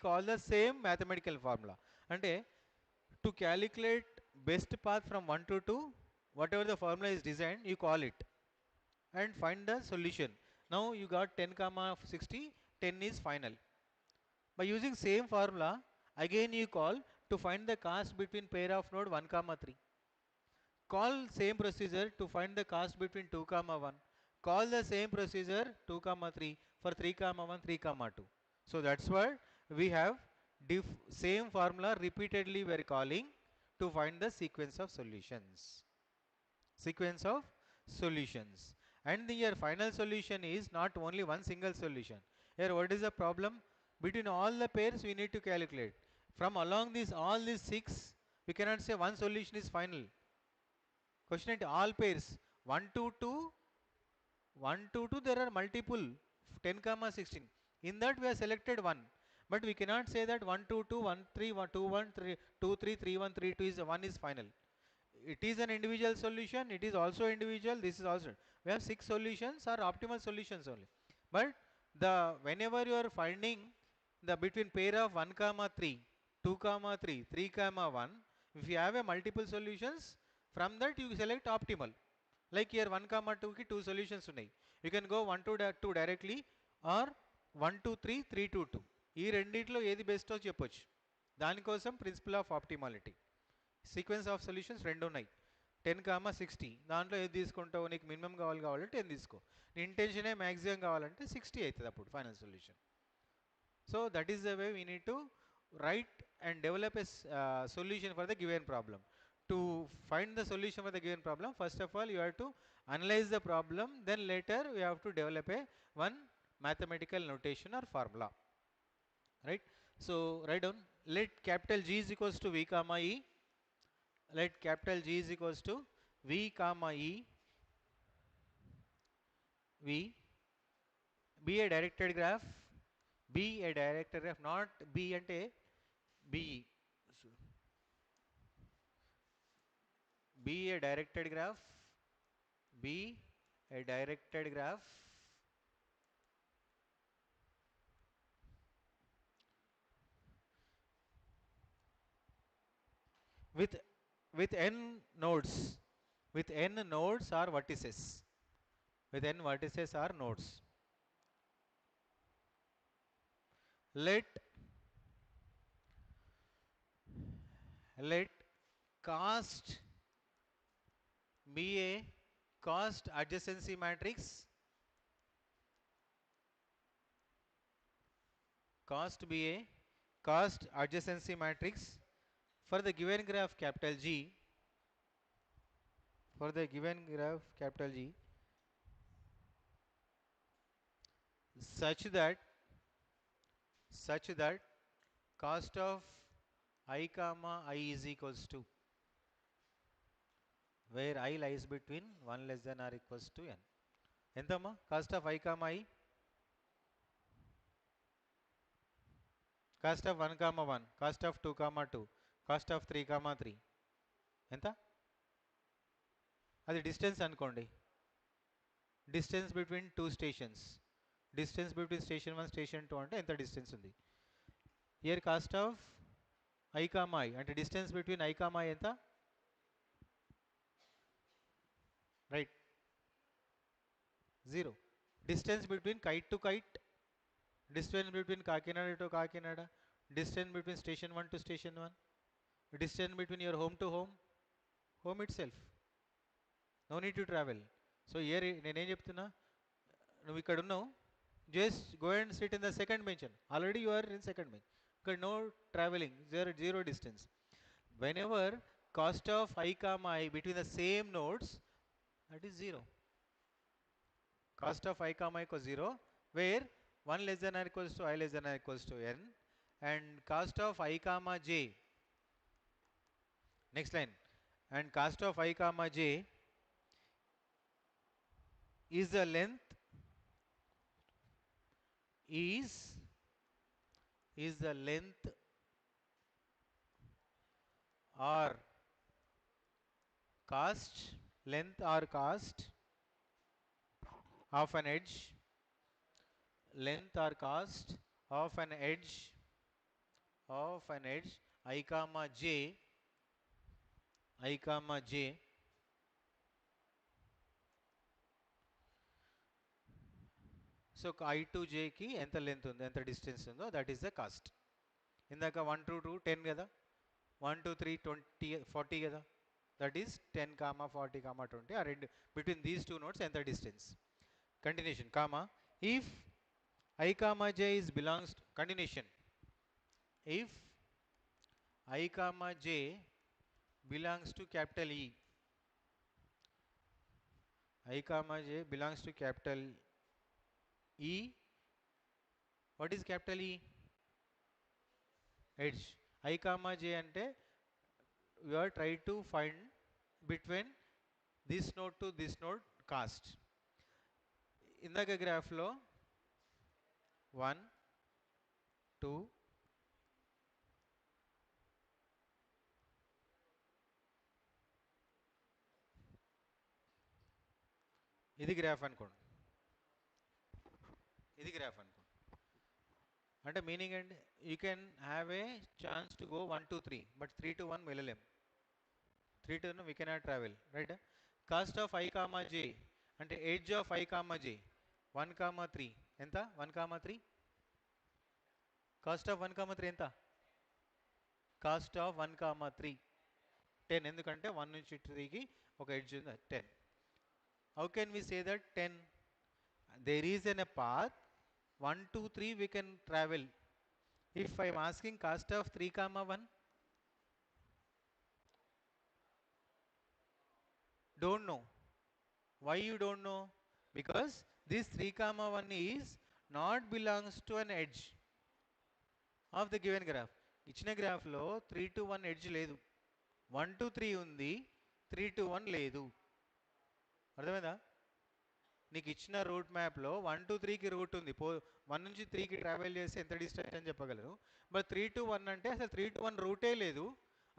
call the same mathematical formula. అంటే to calculate best path from 1 to 2, whatever the formula is designed, you call it and find the solution. Now you got 10 comma 60, 10 is final. By using same formula, again you call to find the cost between pair of node 1 comma 3. Call same procedure to find the cost between 2 comma 1. Call the same procedure 2 comma 3 for 3 comma 1, 3 comma 2. So that's why we have same formula repeatedly we are calling to find the sequence of solutions. Sequence of solutions. And your final solution is not only one single solution. Here what is the problem? Between all the pairs we need to calculate. From along these all these 6, we cannot say one solution is final. Question at all pairs 1 to 2, 1 to 2 there are multiple 10 comma 16. In that we have selected one, but we cannot say that 1 to 2, 1 3, 1 2 1 3 2 3 3 1 3 2 is one is final. It is an individual solution, it is also individual, this is also. We have 6 solutions or optimal solutions only. But the whenever you are finding the between pair of 1 comma 3, 2 comma 3, 3 comma 1, if you have a multiple solutions, from that you select optimal. Like here 1 comma 2 ki 2 solutions ఉన్నాయి. You can go 1 to 2 directly or 1 to 3, 3 to 2. ఈ రెండిట్లో ఏది బెస్టో చెప్పొచ్చు. దానికోసం principle of optimality. Sequence of solutions రెండు ఉన్నాయి. 10 comma 60 దాంట్లో ఏది తీసుకుంటావు? నీకు మినిమం కావాలంటే 10 తీసుకో. నీ ఇంటెన్షనే మ్యాక్సిమం కావాలంటే 60 అవుతుంది అప్పుడు final solution. So that is the way we need to write and develop a solution for the given problem. To find the solution for the given problem, first of all you have to analyze the problem, then later we have to develop a one mathematical notation or formula, right? So write down, let capital G is equals to V comma E, let capital G is equals to V comma E, V be a directed graph, be a directed graph, not B ante B, be a directed graph, be a directed graph with n nodes, with n nodes or vertices, with n vertices or nodes. Let cost be a cost adjacency matrix, cost be a cost adjacency matrix for the given graph capital G, for the given graph capital G, such that cost of I comma I is equals to, where I lies between 1 less than or equals to n. ఎంతమ్మా cost of I comma I? Cost of 1 comma 1, cost of 2 comma 2, cost of 3 comma 3 ఎంత? అది distance అనుకోండి. Distance between 2 stations, distance between station 1 station 2 అంటే ఎంత distance ఉంది? Here cost of I comma I అంటే distance between I comma I ఎంత? Right 0. Distance between kite to kite, distance between Kakinada to Kakinada, distance between station 1 to station 1, distance between your home to home itself. No need to travel. So here నేనేం చెప్తున్నా, నువ్వు ఇక్కడ ఉన్నావు, just go and sit in the second bench. Already you are in second bench. Okay, no traveling, zero distance. Whenever cost of I comma I between the same nodes, that is 0. Cost of I comma I equals 0, where 1 less than or equals to I less than or equals to n, and cost of I comma j, next line, and cost of I comma j is the length, is the length or cost, length or cost of an edge, length or cost of an edge, I comma j, I comma j. So I to j కి ఎంత length ఉందో, ఎంత distance ఉందో, that is the cost. ఇందాక 1 to 2 10 కదా, 1 to 3 20 40 కదా, that is 10 comma 40 comma 20. ఆ రెండు బిట్వీన్ దీస్ టూ నోట్స్ ఎంత distance. Continuation comma if I comma j is belongs to, continuation, if I comma j belongs to capital E, I comma j belongs to capital E. What is capital E? Edge. I comma j అంటే you are trying to find between this node to this node cost. ఇందాక గ్రాఫ్లో 1 2 ఇది graph అనుకోండి, ఇది graph అనుకోండి. అంటే meaning అండి, you can have a chance to go 1 to 3, but 3 to 1 వెళ్ళలేం. 3 to 1 we cannot travel, right. Cost of I comma j అంటే edge of I comma j 1 comma 3 ఎంత, 1 కామా 3. కాస్ట్ ఆఫ్ 1 కామా 3 ఎంత, cost of 1 comma 3 10, ఎందుకంటే 1 నుంచి 3కి ఒక edge ఉంది 10. How can we say that 10? There is an a path 1 to 3 we can travel. If I am asking cost of 3 comma 1, don't know. Why you don't know? Because this 3 comma 1 is not belongs to an edge of the given graph. ఇచ్చిన గ్రాఫ్లో 3 to 1 edge లేదు, 1 to 3 ఉంది, 3 to 1 లేదు. అర్థమైందా? నీకు ఇచ్చిన route మ్యాప్లో 1 to 3కి రూట్ ఉంది, 1 నుంచి 3కి ట్రావెల్ చేసి ఎంత డిస్టెన్స్ అని చెప్పగలరు. బట్ 3 to 1 అంటే అసలు 3 to 1 రూటే లేదు.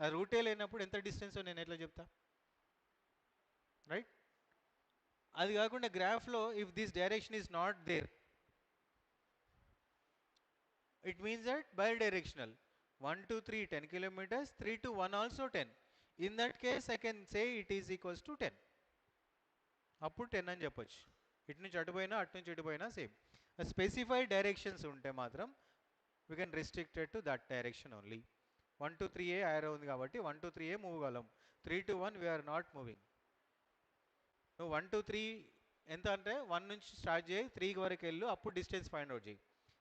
ఆ రూటే లేనప్పుడు ఎంత డిస్టెన్స్ నేను ఎట్లా చెప్తా, రైట్? అది కాకుండా గ్రాఫ్లో if this direction is not there, it means that bidirectional 1 to 3 10 kilometers, 3 to 1 also 10. In that case I can say it is equals to 10. అప్పుడు 10 అని చెప్పొచ్చు. ఇటు నుంచి అటుపోయినా అటు నుంచి ఇటుపోయినా సేమ్. స్పెసిఫైడ్ డైరెక్షన్స్ ఉంటే మాత్రం we can restricted to that direction only. 1 to 3a ఆరో ఉంది కాబట్టి 1 to 3a మూవ్ గలం, 3 to 1 వీఆర్ నాట్ మూవింగ్. నువ్వు 1 to 3 ఎంత అంటే 1 నుంచి స్టార్ట్ చేయి 3 వరకు వెళ్ళు, అప్పుడు డిస్టెన్స్ ఫైండ్ అవుట్ చేయి.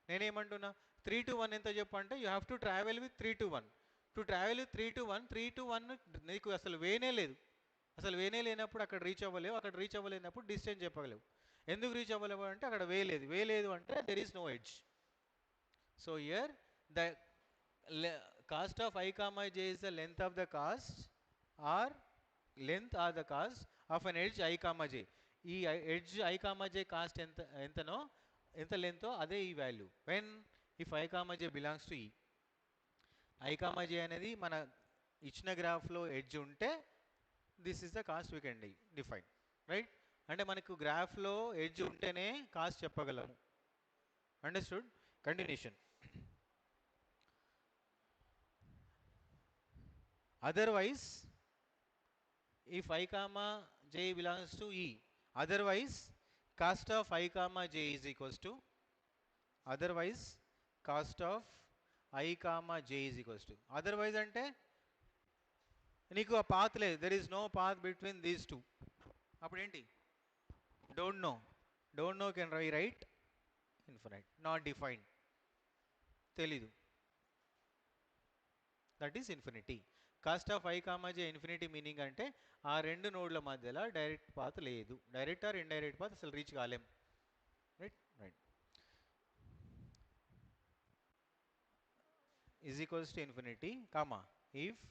నేనేమంటున్నా 3 to 1 ఎంత చెప్పు అంటే you have to travel with 3 to 1. To travel with 3 to 1, 3 to 1 నీకు అసలు వేనే లేదు. అసలు వేనే లేనప్పుడు అక్కడ రీచ్ అవ్వలేవు, అక్కడ రీచ్ అవ్వలేనప్పుడు డిస్టెన్స్ చెప్పగలేవు. ఎందుకు రీచ్ అవ్వలేవు అంటే అక్కడ వే లేదు అంటే there is no edge. So here the cost of I comma j is the length of the cost or length or the cost of an edge I comma j. ఈ edge I comma j cost ఎంతనో, ఎంత లెంతో అదే ఈ value when if I comma j belongs to ఈ. I comma j అనేది మన ఇచ్చిన గ్రాఫ్లో ఎడ్జ్ ఉంటే this is the cost we can define, right? అంటే మనకు గ్రాఫ్లో ఎడ్జ్ ఉంటేనే కాస్ట్ చెప్పగలము. Understood? Continuation. Otherwise if I comma j belongs to E, otherwise cost of I comma j is equals to, otherwise cost of I comma j is equals to, otherwise అంటే నీకు ఆ path లేదు, there is no path between these two. అప్పుడు ఏంటి? Don't know can write infinite, not defined, తెలీదు, that is infinity. Cost of I comma J infinity meaning అంటే ఆ రెండు నోడ్ల మధ్యలో డైరెక్ట్ పాత్ లేదు, డైరెక్ట్ ఆర్ ఇండైరెక్ట్ పాత్ అసలు రీచ్ కాలేం. Right right is equals to infinity comma if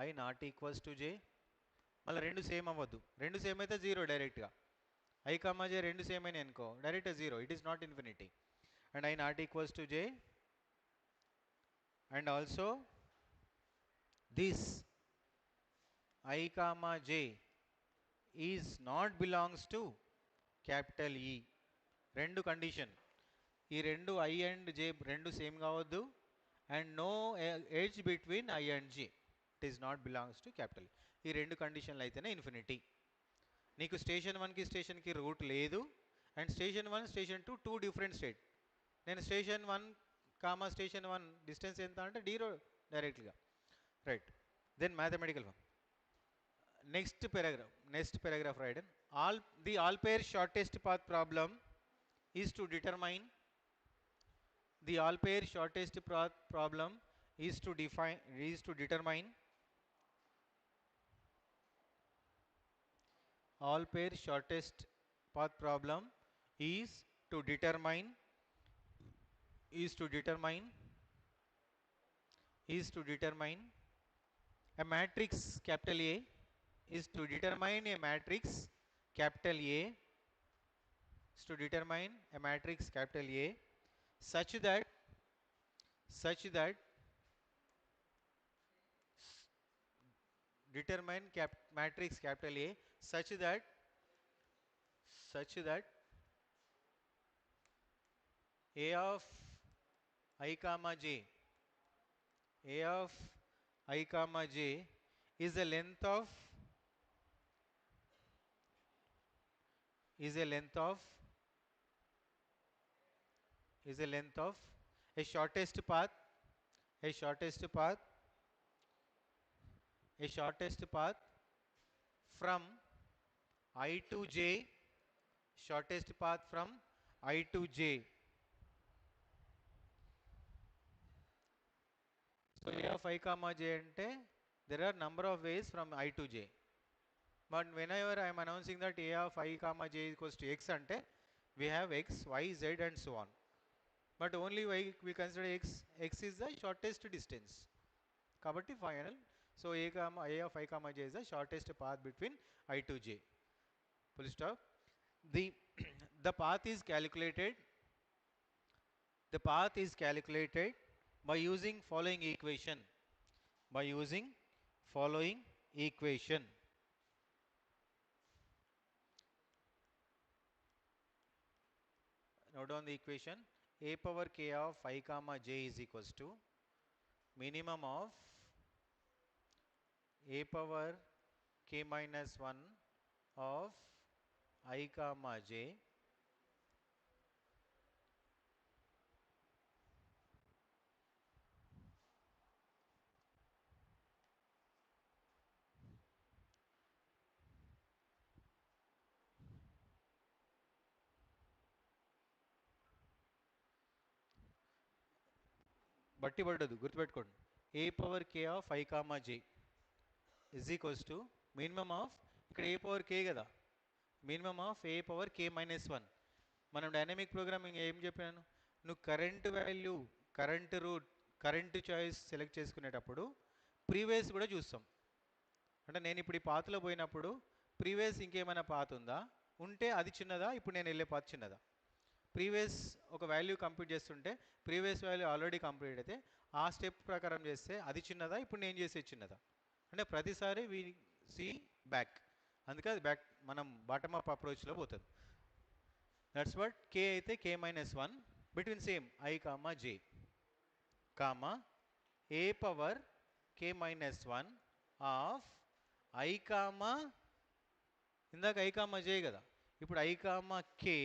I not equals to J, మళ్ళీ రెండు సేమ్ అవ్వద్దు, రెండు సేమ్ అయితే జీరో డైరెక్ట్గా. ఐ కామా జే రెండు సేమ్ అయినాయి అనుకో direct zero, it is not infinity. And I not equals to J and also this I comma J is not belongs to capital ఈ. రెండు కండిషన్, ఈ రెండు ఐ అండ్ జే రెండు సేమ్ కావద్దు, and no edge between I and J, it is not belongs to capital. ఈ రెండు కండిషన్లు అయితేనే ఇన్ఫినిటీ. నీకు స్టేషన్ 1కి స్టేషన్కి రూట్ లేదు, and station 1 station 2 two different state. నేను స్టేషన్ 1 కామా స్టేషన్ 1 డిస్టెన్స్ ఎంత అంటే డీరో డైరెక్ట్గా. Right, then mathematical form. Next paragraph written. The all pair shortest path problem is to determine the all pair shortest path problem is to determine all pair shortest path problem is to determine is to determine is to determine a matrix capital A is to determine a matrix capital A is to determine a matrix capital A such that determine matrix capital A such that A of I comma j A of I comma j is a length of is a length of is a length of a shortest path a shortest path a shortest path from I to j, shortest path from I to j. So A of I comma j ante there are number of ways from I to j. But whenever I am announcing that A of I comma j equals to x ante, we have x, y, z and so on. But only we consider x is the shortest distance. Kabatti final. So A of I comma j is the shortest path between I to j. Full stop. The the path is calculated by using following equation. By using following equation. Note down the equation. A power k of I comma j is equals to minimum of a power k minus 1 of I comma j బట్టి పడ్డదు గుర్తుపెట్టుకోండి. A power K of I comma J is equals to minimum of, ఇక్కడ A power K కదా, minimum of A power K minus 1. మనం dynamic programming ఏం చెప్పాను, నువ్వు current choice select చేసుకునేటప్పుడు ప్రీవియస్ కూడా చూస్తాం. అంటే నేను ఇప్పుడు ఈ పాత్లో పోయినప్పుడు ప్రీవియస్ ఇంకేమైనా పాత్ ఉందా, ఉంటే అది చిన్నదా, ఇప్పుడు నేను వెళ్ళే పాత్ చిన్నదా. ప్రీవియస్ ఒక వాల్యూ కంప్లీట్ చేస్తుంటే ప్రీవియస్ వాల్యూ ఆల్రెడీ కంప్లీట్ అయితే ఆ స్టెప్ ప్రకారం చేస్తే అది చిన్నదా, ఇప్పుడు నేను చేసే చిన్నదా. అంటే ప్రతిసారి వి సి బ్యాక్, అందుకే అది బ్యాక్ మనం బాటమ్ అప్ అప్రోచ్లో పోతుంది. దట్స్ వాట్ కే అయితే K minus 1 between same I comma J comma A power K minus 1 of I comma, ఇందాక ఐ కామా జే కదా, ఇప్పుడు I comma K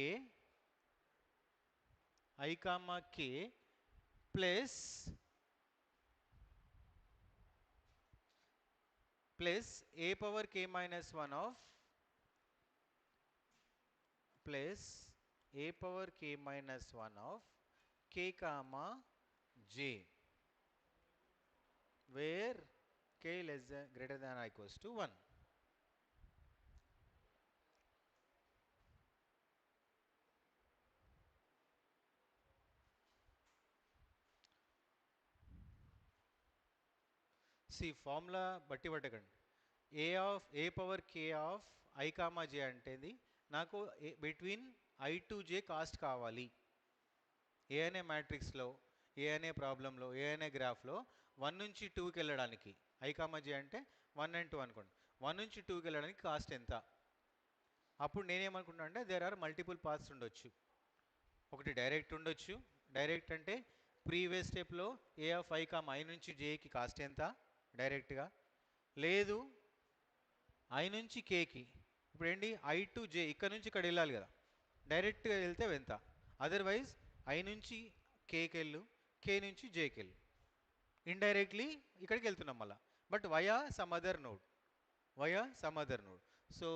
plus A power K minus 1 of plus a power k minus 1 of k comma j, where k less than greater than or equals to 1. See formula బట్టి పట్టకండి. a power k of I comma j అంటేది నాకు between I to j cost కావాలి. ఏ అనే మ్యాట్రిక్స్లో, ఏ అనే ప్రాబ్లంలో, ఏ అనే గ్రాఫ్లో 1 నుంచి 2కి వెళ్ళడానికి I comma j అంటే 1 and 2 అనుకోండి. 1 నుంచి 2కి వెళ్ళడానికి కాస్ట్ ఎంత? అప్పుడు నేనేమనుకుంటున్నా అంటే దేర్ ఆర్ మల్టిపుల్ పాత్స్ ఉండొచ్చు. ఒకటి డైరెక్ట్ ఉండొచ్చు. డైరెక్ట్ అంటే ప్రీవియస్ స్టెప్లో ఏ ఆఫ్ ఐ కామ్ ఐ నుంచి జేకి కాస్ట్ ఎంత డైరెక్ట్గా, లేదు ఐ నుంచి కేకి, ఇప్పుడు ఏంటి ఐ టు జే ఇక్కడ నుంచి ఇక్కడ వెళ్ళాలి కదా, డైరెక్ట్గా వెళ్తే ఎంత, అదర్వైజ్ ఐ నుంచి కేకి వెళ్ళు, కే నుంచి జేకి వెళ్ళు, ఇండైరెక్ట్లీ ఇక్కడికి వెళ్తున్నాం మళ్ళా, but via some other node, via some other node. So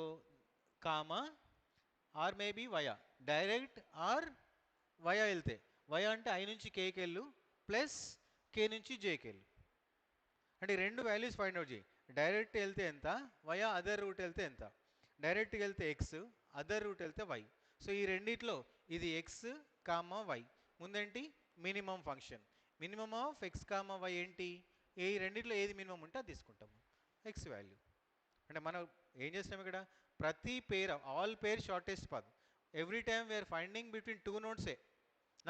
comma or maybe via direct or via వెళ్తే, వయా అంటే ఐ నుంచి కేకి వెళ్ళు ప్లస్ కే నుంచి జేకి వెళ్ళు, అంటే రెండు వాల్యూస్ ఫైండ్ అవుట్ చేయి. డైరెక్ట్ వెళ్తే ఎంత, వయా అదర్ రూట్ వెళ్తే ఎంత. డైరెక్ట్కి వెళ్తే ఎక్స్, అదర్ రూట్ వెళ్తే వై. సో ఈ రెండిట్లో ఇది ఎక్స్ కామా వై, ముందేంటి minimum function, minimum of X comma Y ఏంటి, ఈ రెండిట్లో ఏది మినిమం ఉంటే అది తీసుకుంటాము ఎక్స్ వాల్యూ. అంటే మనం ఏం చేస్తాం ఇక్కడ, ప్రతి pair all pair shortest path, every time we are finding between two నోట్సే.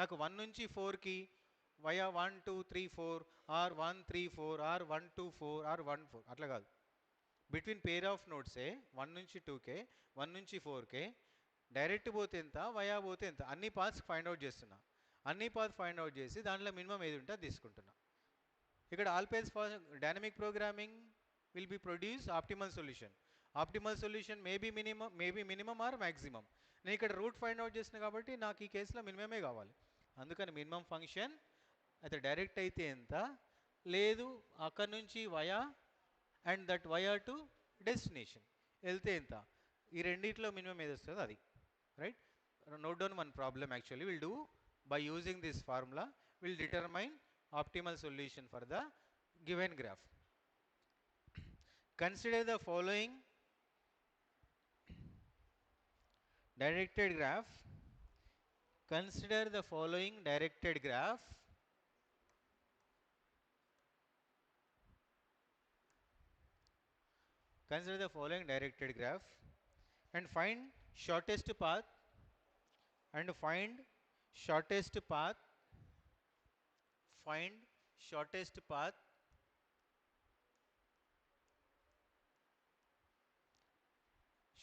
నాకు 1 నుంచి 4కి వయా 1 2 3 4 ఆర్ 1 3 4 ఆర్ 1 2 4 ఆర్ 1 4 అట్లా కాదు, బిట్వీన్ పేర్ ఆఫ్ నోట్సే 1 నుంచి 2కే 1 నుంచి 4కే, డైరెక్ట్ పోతే ఎంత, వయా పోతే ఎంత, అన్ని పాత్స్ ఫైండ్ అవుట్ చేస్తున్నా. అన్ని పాత్ ఫైండ్ అవుట్ చేసి దాంట్లో మినిమం ఏది ఉంటే అది తీసుకుంటున్నా. ఇక్కడ all pairs for dynamic programming will be produce optimal solution. Optimal solution maybe minimum or maximum. నేను ఇక్కడ రూట్ ఫైండ్ అవుట్ చేసిన కాబట్టి నాకు ఈ కేసులో మినిమమే కావాలి. అందుకని మినిమం ఫంక్షన్ అయితే డైరెక్ట్ అయితే ఎంత, లేదు అక్కడ నుంచి via and that via to destination వెళ్తే ఎంత, ఈ రెండిట్లో మినిమం ఏది వస్తుందో అది. Right, note down one problem actually will do by using this formula will determine optimal solution for the given graph. Consider the following directed graph. Consider the following directed graph. Consider the following directed graph and find shortest path and find shortest path, find shortest path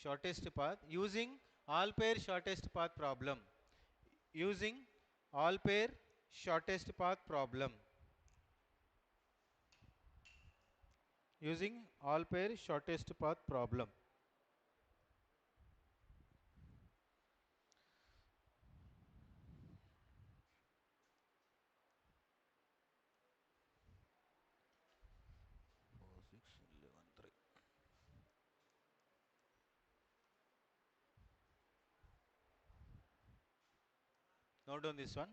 shortest path using all pair shortest path problem, using all pair shortest path problem, using all pair shortest path problem. Note down this one.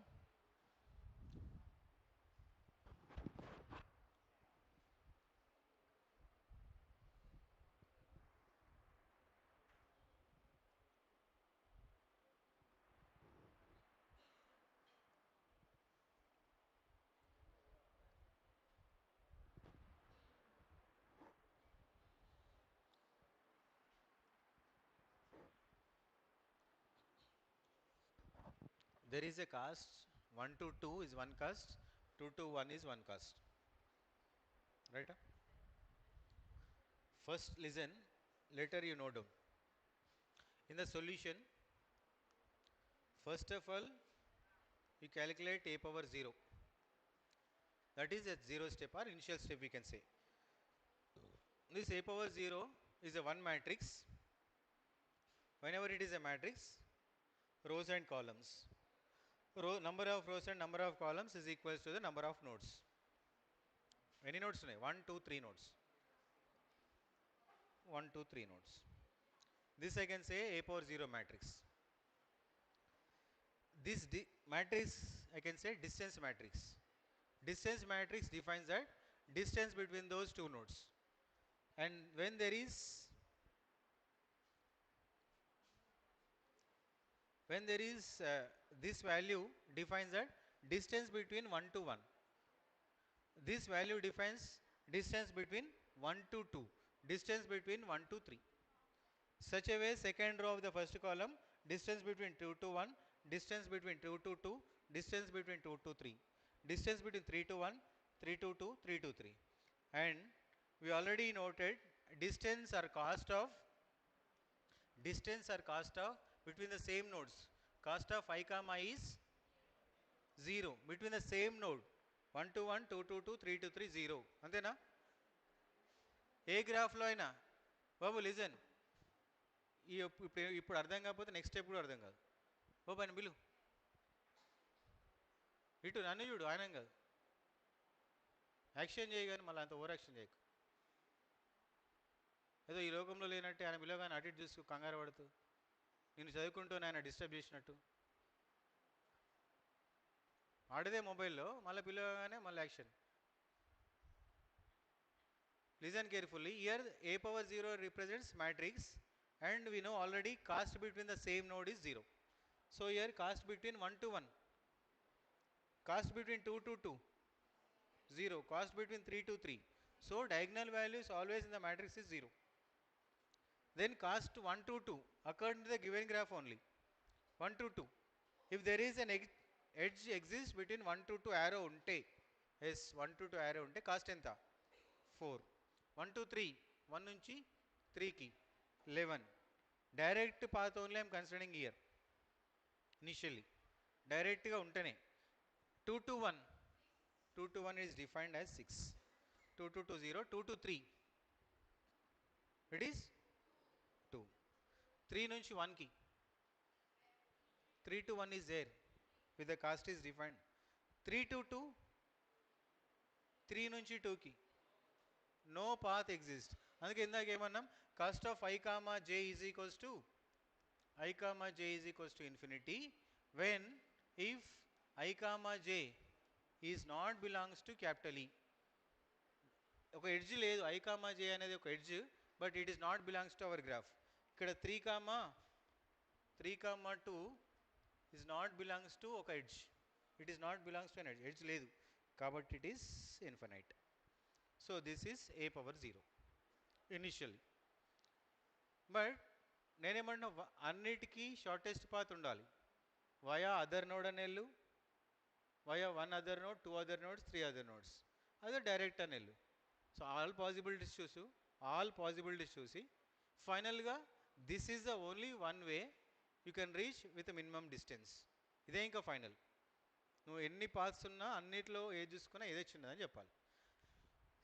There is a cast 1 to 2 is one cast, 2 to 1 is one cast. Right? First listen, later you note down. In the solution, first of all, you calculate a power 0. That is at 0 step or initial step we can say. This a power 0 is a one matrix. Whenever it is a matrix, rows and columns. Number of rows and number of columns is equals to the number of nodes. Any nodes? 1, 2, 3 nodes. 1, 2, 3 nodes. This I can say a power 0 matrix. this matrix I can say distance matrix. Distance matrix defines that distance between those two nodes, and when there is this value defines that distance between 1 to 1. This value defines distance between 1 to 2, distance between 1 to 3. Such a way, second row of the first column, distance between 2 to 1, distance between 2 to 2, distance between 2 to 3, distance between 3 to 1, 3 to 2, 3 to 3. And we already noted distance or cost of between the same nodes. Cost of I comma I is 0 between the same node. 1 to 1, 2 to 2, 3 to 3, 0. అంతేనా? ఏ గ్రాఫ్లో అయినా బాబు listen, ఇప్పుడు అర్థం కాకపోతే next step కూడా అర్థం కాదు. బాబు ఆయన బిలు ఇటు నన్ను చూడు, ఆయన కాదు. యాక్షన్ చేయి కానీ మళ్ళీ అంత ఓవర్ యాక్షన్ చేయకు. ఏదో ఈ లోకంలో లేనట్టు ఆయన బిలోగానే అటు ఇటు చూసి కంగారు పడుతూ నేను చదువుకుంటూ ఆయన డిస్టర్బ్ చేసినట్టు. ఆడదే మొబైల్లో మళ్ళీ పిలవగానే మళ్ళీ action. Listen carefully. Here a power 0 represents matrix, and we know already cost between the same node is 0. So here cost between 1 to 1, cost between 2 to 2, 0, cost between 3 to 3. So diagonal values always in the matrix is 0. Then cost 1 to 2 according to the given graph only. 1 to 2. If there is an edge exists between 1 to 2 arrow unte, yes 1 to 2 arrow unte cost enta 4. 1 to 3, 1 నుంచి 3కి 11. Direct path only I am considering here initially. డైరెక్ట్గా ఉంటేనే 2 to 1, 2 to 1 is defined as 6. 2 to 2 0, 2 to 3 it is 2. 3 నుంచి 1కి 3 to 1 is there with the cost is defined. 3 to 2, 3 నుంచి 2కి no path exists. అందుకే ఇందాక ఏమన్నాం, cost of I comma j is equals to I comma j is equals to infinity when if I comma j is not belongs to capital E. ఒక edge లేదు, I comma j అనేది ఒక edge, but it is not belongs to our graph. ఇక్కడ 3 comma 2 is not belongs to ఒక edge, it is not belongs to an edge, edge లేదు కాబట్టి it is infinite. So this is a power 0 initially. But నేనేమన్నా అన్నిటికీ shortest path ఉండాలి. Via other node అని వెళ్ళు, via 1 other node, 2 other nodes, 3 other nodes, అదే direct అని వెళ్ళు. సో ఆల్ పాసిబిలిటీస్ చూసి ఫైనల్గా this is the only one way you can reach with minimum distance. ఇదే ఇంకా ఫైనల్. నువ్వు ఎన్ని పాత్స్ ఉన్నా అన్నిట్లో ఏది చూసుకున్నా ఏదే చిన్నదని చెప్పాలి.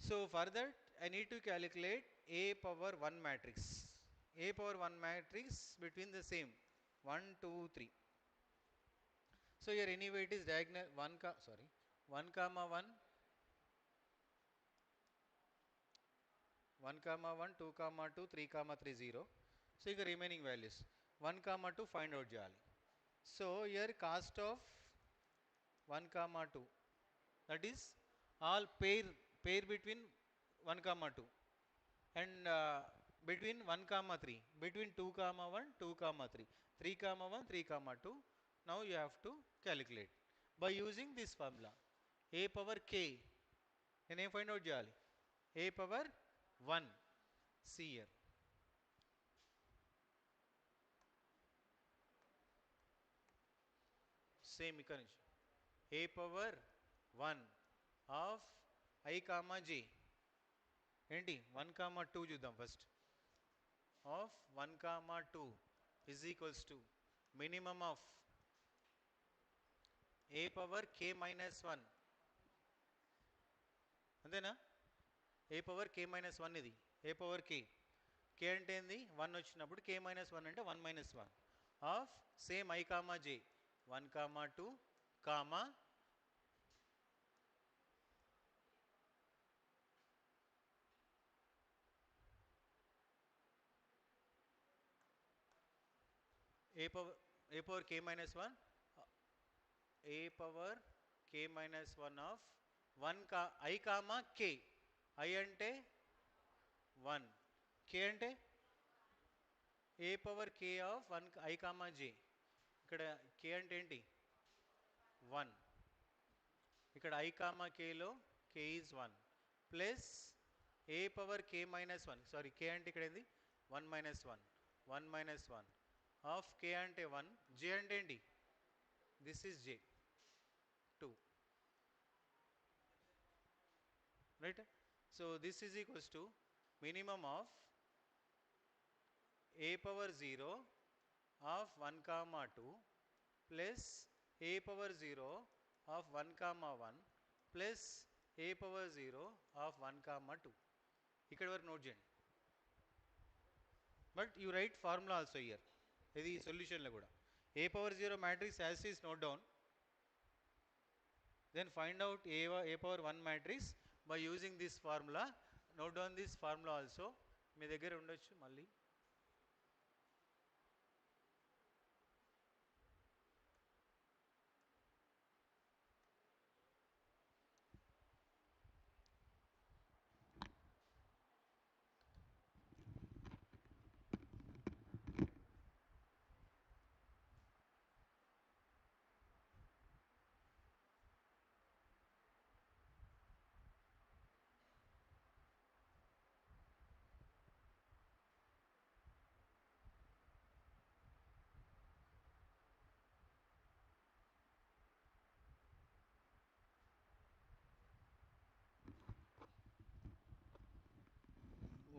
So for that I need to calculate a power 1 matrix. A power 1 matrix between the same 1, 2, 3. So here anyway it is diagonal 1 comma 1, 1 comma 1, 2 comma 2, 3 comma 3, 0. So here remaining values 1 comma 2 find out చేయాలి. So here cost of 1 comma 2, that is all pair between 1 comma 2 and between 1 comma 3, between 2 comma 1, 2 comma 3, 3 comma 1, 3 comma 2. Now you have to calculate by using this formula a power k. నేను ఏం find out చేయాలి? a power 1. see here same ఇక్కడ నుంచి a power 1 of I comma j ఏంటి 1 comma 2 చూద్దాం first. Of 1 comma 2 is equals to minimum of a power k minus 1. అంతేనా? a power k minus 1 ఇది a power k. k అంటే ఏంది? 1 వచ్చినప్పుడు k minus 1 అంటే 1 minus 1 ఆఫ్ same I comma j 1 comma 2 comma a power k minus 1 a power k minus 1 of 1 I comma k. I అంటే 1, k అంటే a power k of 1 I comma j. ఇక్కడ k అంటే ఏంటి 1. ఇక్కడ I comma k లో k is 1 plus a power k minus 1, sorry k అంటే ఇక్కడ ఏంది 1 minus 1, 1 minus 1 ఆఫ్ k అంటే 1, j అంటే ఏంటి, this is j 2, right? So this is equals to minimum of a power 0 of 1 comma 2 plus a power 0 of 1 comma 1 plus a power 0 of 1 comma 2. ఇక్కడ వరకు note చేయండి. But you write formula also here, ఇది సొల్యూషన్లో కూడా A power 0 matrix as is note down, then find out A power 1 matrix by using this formula. Note down this formula also, మీ దగ్గర ఉండొచ్చు మళ్ళీ.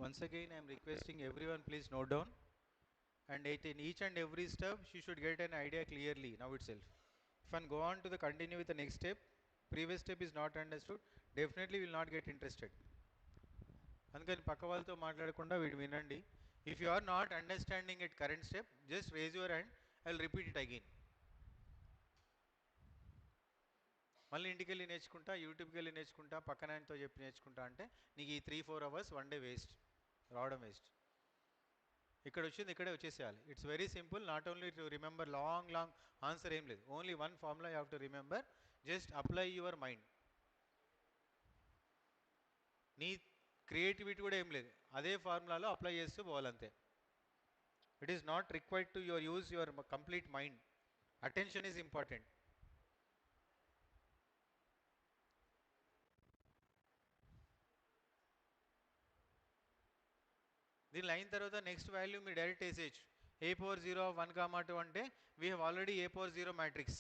Once again I am requesting everyone, please note down, and in each and every step you should get an idea clearly now itself. If I go on to the continue with the next step, previous step is not understood, definitely will not get interested. అందుకని పక్క వాళ్ళతో మాట్లాడకుండా వీడు వినండి. If you are not understanding it current step, just raise your hand, I will repeat it again. మళ్ళీ ఇంటికి వెళ్ళి నేర్చుకుంటా, యూట్యూబ్కి వెళ్ళి నేర్చుకుంటా, పక్కన ఆయనతో చెప్పి నేర్చుకుంటా అంటే నీకు ఈ 3-4 అవర్స్ వన్ డే వేస్ట్, రావడం వేస్ట్. ఇక్కడ వచ్చింది ఇక్కడే వచ్చేసేయాలి. It's very simple, not only to remember long answer ఏం లేదు, only one formula you have to remember, just apply your mind. నీ క్రియేటివిటీ కూడా ఏం లేదు, అదే ఫార్ములాలో అప్లై చేస్తూ పోవాలంతే. It is not required to use your complete mind, attention is important. దీనిలో అయిన తర్వాత నెక్స్ట్ వాల్యూ మీరు డైరెక్ట్ వేసేయచ్చు. ఏ పవర్ 0 ఆఫ్ 1 కామా 2 అంటే we have already A power 0 matrix,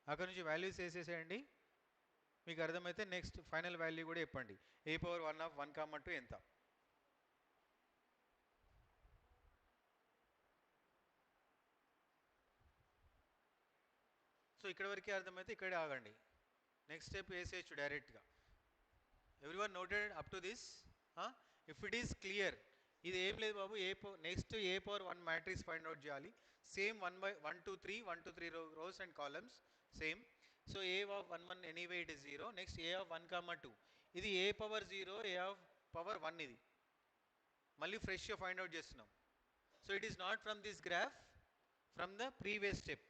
అక్కడ నుంచి వాల్యూస్ వేసేసేయండి. మీకు అర్థమైతే నెక్స్ట్ ఫైనల్ వాల్యూ కూడా చెప్పండి, ఏ పవర్ 1 ఆఫ్ 1 కామా 2 ఎంత. సో ఇక్కడ వరకే అర్థమైతే ఇక్కడే ఆగండి, నెక్స్ట్ స్టెప్ వేసేయచ్చు డైరెక్ట్గా. Everyone noted up to this? If it is clear, ఇది ఏం లేదు బాబు, నెక్స్ట్ ఏ పవర్ 1 మ్యాట్రిక్స్ ఫైండ్ అవుట్ చేయాలి. Same 1 2 3 rows and columns same. So A of 1 1 anyway it is 0. Next A of 1 comma 2, ఇది A power 0, A of power 1, ఇది మళ్ళీ ఫ్రెష్గా find out చేస్తున్నాం. So it is not from this graph, from the previous step.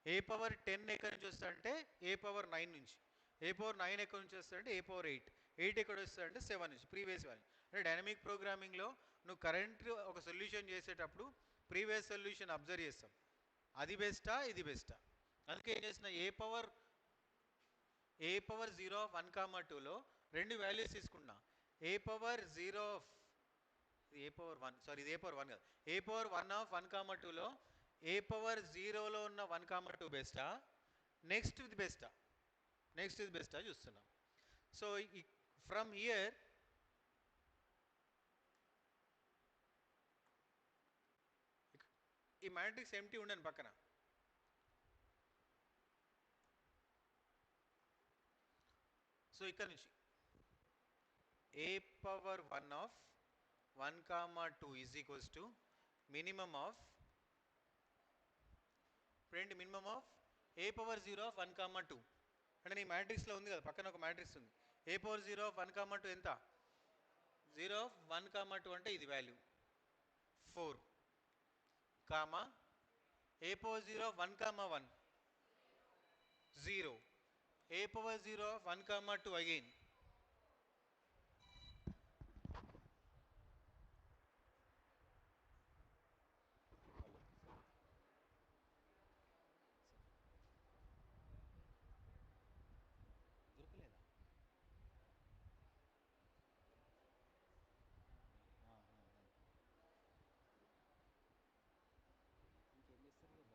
A power 10 ఎక్కడి నుంచి వస్తుందంటే ఏ power 9 నుంచి, A power 9 ఎక్కడి నుంచి వస్తుందంటే ఏ పవర్ 8, 8 ఎక్కడ వస్తుందంటే 7 నుంచి, ప్రీవియస్ వాల్యూ. అంటే డైనమిక్ ప్రోగ్రామింగ్లో నువ్వు కరెంట్ ఒక సొల్యూషన్ చేసేటప్పుడు ప్రీవియస్ సొల్యూషన్ అబ్జర్వ్ చేస్తాం, అది బెస్టా ఇది బెస్టా. అందుకే ఏం చేసిన, ఏ పవర్ 0 ఆఫ్ 1 కామా 2లో రెండు వాల్యూస్ తీసుకున్నా. A power 0 of, A power 1, sorry ఇది ఏ పవర్ 1 కాదు, ఏ పవర్ 1 ఆఫ్ 1 కామా 2లో ఏ పవర్ 0లో ఉన్న 1 కామా 2 బెస్టా, నెక్స్ట్ ఇది బెస్టా, నెక్స్ట్ ఇది బెస్టా చూస్తున్నాం. సో ఫ్రమ్ హియర్ ఈ మ్యాట్రిక్స్ ఎంటీ ఉండను పక్కన. సో ఇక్కడ నుంచి A power 1 of 1 comma 2 is equals to minimum of, friend minimum of A power 0 of 1 comma 2. అంటే నీ మ్యాట్రిక్స్లో ఉంది కదా, పక్కన ఒక మ్యాట్రిక్స్ ఉంది, ఏ పవర్ 0 ఆఫ్ 1 కామా 2 ఎంత, 0 ఆఫ్ 1 కామా 2 అంటే ఇది value 4, comma A power 0 of 1 comma 1, 0. A power 0 of 1 comma 2 again. Hello sir sir దొరకలేదా? ఇంకేం చేస్తారు ఇక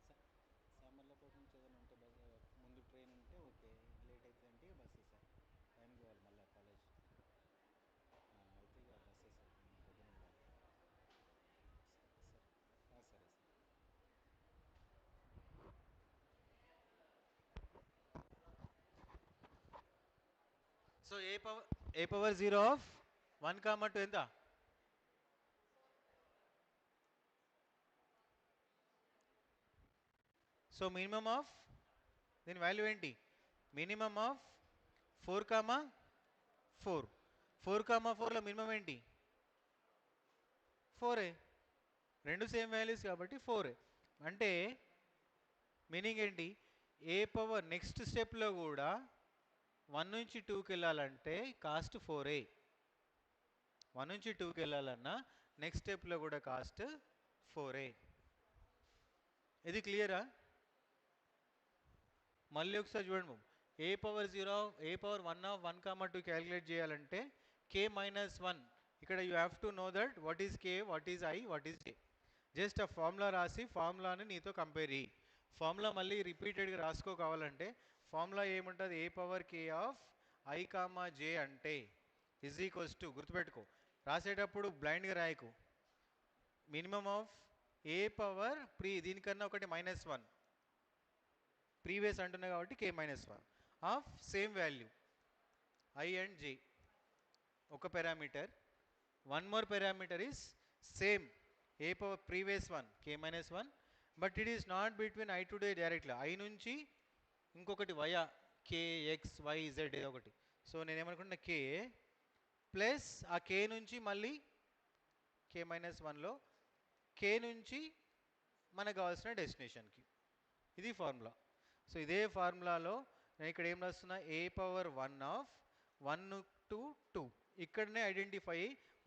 బస్సు సామర్లకోట నుంచి ఏదైనా ఉంటే బస్ ముందు ట్రైన్ ఉంటే ఓకే, లేట్ అవుతుంది అంటే ఇక బస్సే సార్. టైంకి పోవాలి మళ్ళీ కాలేజ్. అయితే ఇక బస్సే సార్, పొద్దున పోవాలి. సార్ సరే sir. So a power 0 of 1 comma 2 ఎంత? సో మినిమమ్ ఆఫ్ దీని వాల్యూ ఏంటి? Minimum of 4 comma 4. 4 కామా 4లో మినిమం ఏంటి? 4a. రెండు సేమ్ వాల్యూస్ కాబట్టి 4a. అంటే మీనింగ్ ఏంటి? ఏ పవర్ నెక్స్ట్ స్టెప్లో కూడా 1 నుంచి 2కి వెళ్ళాలంటే కాస్ట్ 4a. 1 నుంచి 2కి వెళ్ళాలన్నా నెక్స్ట్ స్టెప్లో కూడా కాస్ట్ 4a. ఇది క్లియరా? మళ్ళీ ఒకసారి చూడండి. A power 0 A power 1 of 1 comma 2 calculate చేయాలంటే k మైనస్ 1. ఇక్కడ you have to know that what is k, what is i, what is j. Just ఆ ఫార్ములా రాసి ఫార్ములాని నీతో కంపేర్ చేయి. ఫార్ములా మళ్ళీ రిపీటెడ్గా రాసుకో కావాలంటే. ఫార్ములా ఏముంటుంది? A power k of i comma j అంటే ఈజ్ ఈక్వల్స్ టు, గుర్తుపెట్టుకో, రాసేటప్పుడు బ్లైండ్గా రాయకు. మినిమమ్ ఆఫ్ ఏ పవర్ దీనికన్నా ఒకటి -1 ప్రీవియస్ అంటున్నా కాబట్టి k -1 ఆఫ్ same value i and j. ఒక parameter. One more parameter is same A power previous one k -1, but it is not between i to j directly. i నుంచి ఇంకొకటి via k x y z ఏదో ఒకటి. So నేనేమనుకుంటున్నా k plus ఆ k నుంచి మళ్ళీ k -1లో k నుంచి మనకు కావాల్సిన డెస్టినేషన్కి. ఇది ఫార్ములా. సో ఇదే ఫార్ములాలో నేను ఇక్కడ ఏం రాస్తున్నా? ఏ పవర్ 1 ఆఫ్ 1 టు 2. ఇక్కడనే identify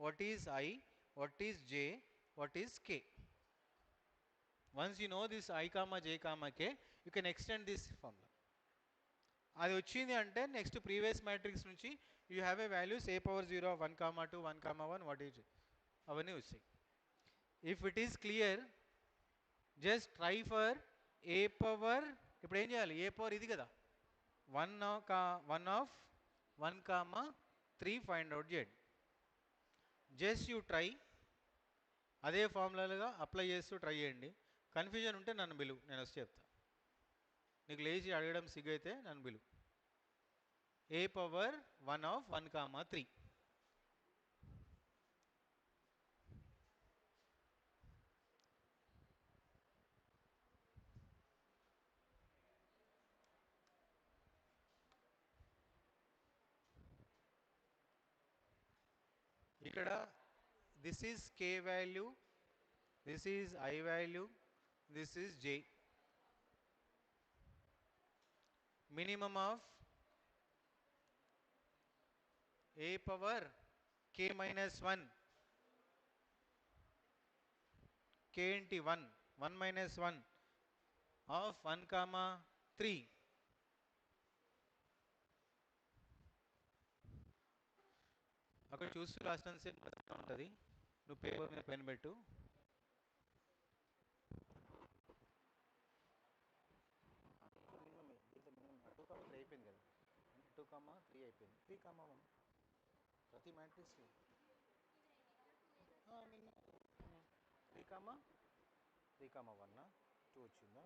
what is i, what is j, what is k. Once you know this i comma j comma k, you can extend this formula. అది వచ్చింది అంటే నెక్స్ట్ ప్రీవియస్ మ్యాట్రిక్స్ నుంచి you have A values A power 0 of 1 comma 2, 1 comma 1, what is అవన్నీ వస్తాయి. If it is clear, just try for a power. ఇప్పుడు ఏం చేయాలి? ఏ power ఇది కదా, 1 ఆఫ్ 1 కామా 3 ఫైండ్ అవుట్ చేయండి. Just you try. అదే ఫార్ములాలుగా అప్లై చేస్తూ ట్రై చేయండి. కన్ఫ్యూజన్ ఉంటే నన్ను బిలువు, నేను వచ్చి చెప్తా. నీకు లేచి అడగడం సిగ్గైతే నన్ను బిలువు. ఏ పవర్ 1 ఆఫ్ 1 కామా 3. ఇక్కడ this is k value, this is i value, this is j. Minimum of A power k -1, k ఏంటి 1, 1 -1 ఆఫ్ 1 కామా 3. అక్కడ చూస్తూ రాసినంతసేపు ఉంటుంది. నువ్వు పేపర్ మీద పెన్ పెట్టు. మినిమమే దీంట్లో మినిమం 2,3 అయిపోయింది కదా, అంటే 2,3 అయిపోయింది. 3,1 ప్రతి మ్యాట్రిక్స్లో మినిమం 3,1 2 వచ్చిందా?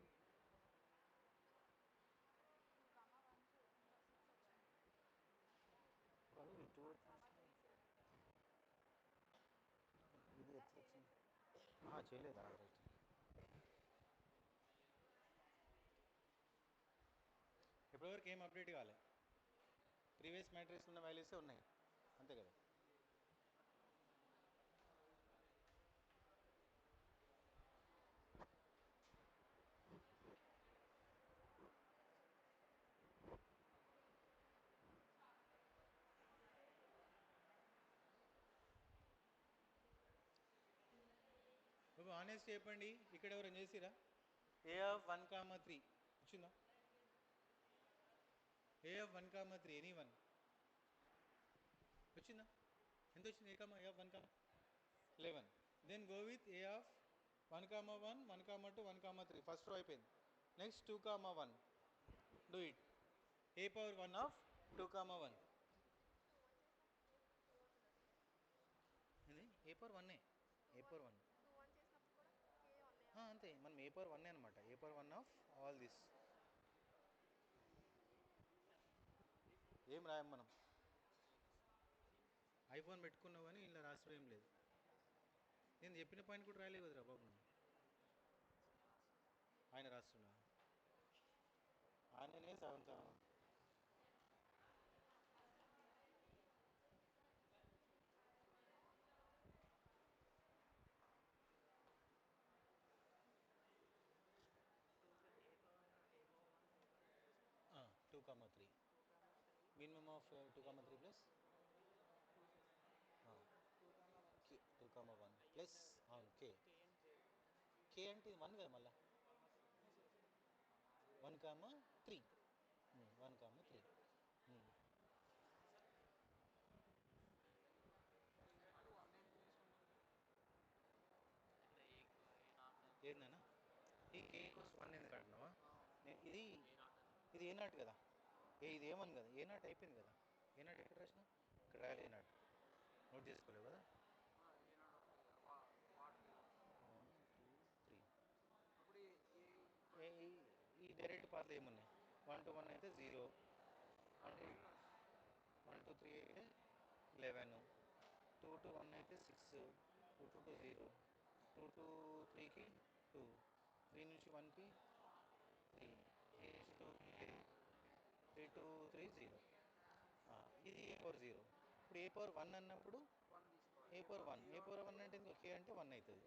కాదు, ఈ 2 ఇది ఎట్లా వచ్చింది? చేయలేదా? రైట్. ఇప్పటివరకు ఏం అప్డేట్ కాలే. ప్రీవియస్ మ్యాట్రిక్స్ ఉన్న వాల్యూసే ఉన్నాయి, అంతే కదా. హానెస్ట్ చెప్పండి, ఇక్కడ ఎవరైనా చేసిరా? ఏ ఆఫ్ 1, 3 వచ్చిందా? ఏ ఆఫ్ 1, 3 ఎనీ వన్ వచ్చిందా? ఎంత వచ్చింది? A of 1, 11. Then go with A of 1, 1, 1, 2, 1, 3. First row అయిపోయింది. Next 2, 1. Do it. A power 1 of 2, 1. ఇది ఏ పవర్ 1. ఏ పవర్ 1 అంతే, మనం ఏ పవర్ 1 అనమాట. ఏ పవర్ 1 ఆఫ్ ఆల్ దిస్. ఏం రాయం మనం? ఐఫోన్ పెట్టుకున్నావు కానీ ఇలా రాష్ట్రం ఏం లేదు. నేను చెప్పిన పాయింట్ కూడా రాయలేదు కదరా బాబు. ఆయన రాస్తున్నా, ఆయననే 7. 2, 3 మినిమమ్ ఆఫ్ 2, 3 ప్లస్ 2, 1 ప్లస్ అవును కే. కే అంటే 1 కదా మళ్ళా. 1, 3. 1, 3. ఏందన్నా ఈ కే ఈక్వల్స్ 1 ఎందుకు అంటున్నావా? ఇది ఇది ఏ నాట్ కదా, ఇది ఏమని కదా, ఏ నాట్ అయిపోయింది కదా. ఏ నాట్ ఎక్కడ రాసిన? ఇక్కడ రాయాలి. ఏ నాట్ నోట్ చేసుకోలేవు కదా. 1, 2, 3 ఈ డైరెక్ట్ పాత్రలు ఏమున్నాయి? 1, 2, 1 అయితే 0, 1, 2, 3 అయితే 11, 2, 1 అయితే 6, 2, 0, 2, 3కి 2, 3 నుంచి 1కి 3, 3 నుంచి 2కి 3, 2, 3 0. ఇది ఏ పవర్ 0. ఇప్పుడు ఏ పవర్ 1 అన్నప్పుడు ఏ పవర్ 1. ఏ పవర్ 1 అంటే కే అంటే 1 అవుతుంది.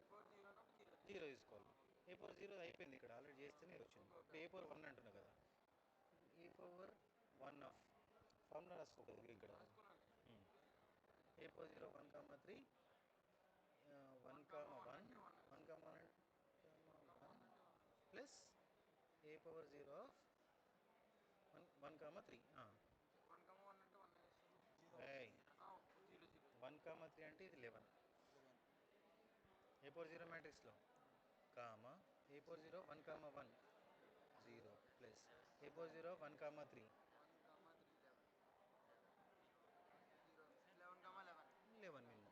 0 తీసుకోవాలి. ఏ పవర్ 0 అయిపోయింది, ఇక్కడ ఆల్రెడీ చేస్తేనే వచ్చింది. ఇప్పుడు ఏ పవర్ 1 అంటున్నా కదా. ఏ పవర్ 1 ఆఫ్ ఫార్ములా రాసుకోకూడదు ఇక్కడ. A power 0 1, 3 1, 1 plus A power 0 of 1, 3. 1, 3 అంటే ఇది 11. ఏ పవర్ 0 మ్యాట్రిక్స్లో comma A power 0 1, 1 0 plus A power 0 1, 3 11 minimum.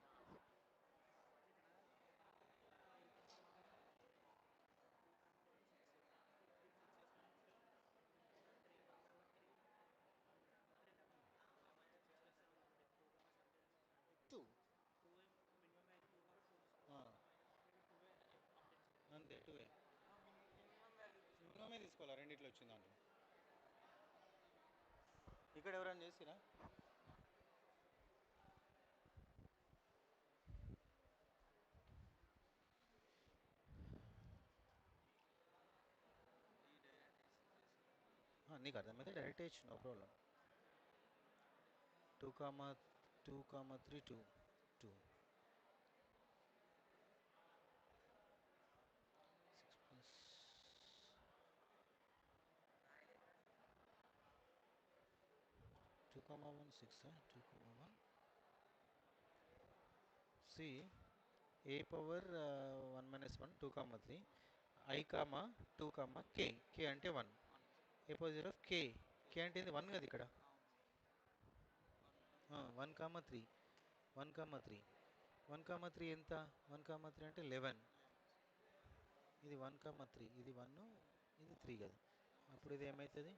Two అంతే 2 మినిమమే తీసుకోవాలి. రెండిట్లో వచ్చింది దాంట్లో. ఇక్కడ ఎవరైనా చేసిరా? నీకు అర్థమైతే డైరెక్ట్ ఇచ్చు, no problem. 2, 3 2 2 6 plus 2, 1 6 2, 1 C A power 1 - 1 2, 3 I comma 2, K. K అంటే 1. ఏ పవర్ 0 కే. కే అంటే ఇది 1 కదా ఇక్కడ. 1, 3 1, 3 1, 3 ఎంత? 1, 3 అంటే 11. ఇది 1, 3 ఇది 1 ఇది 3 కదా. అప్పుడు ఇది ఏమవుతుంది?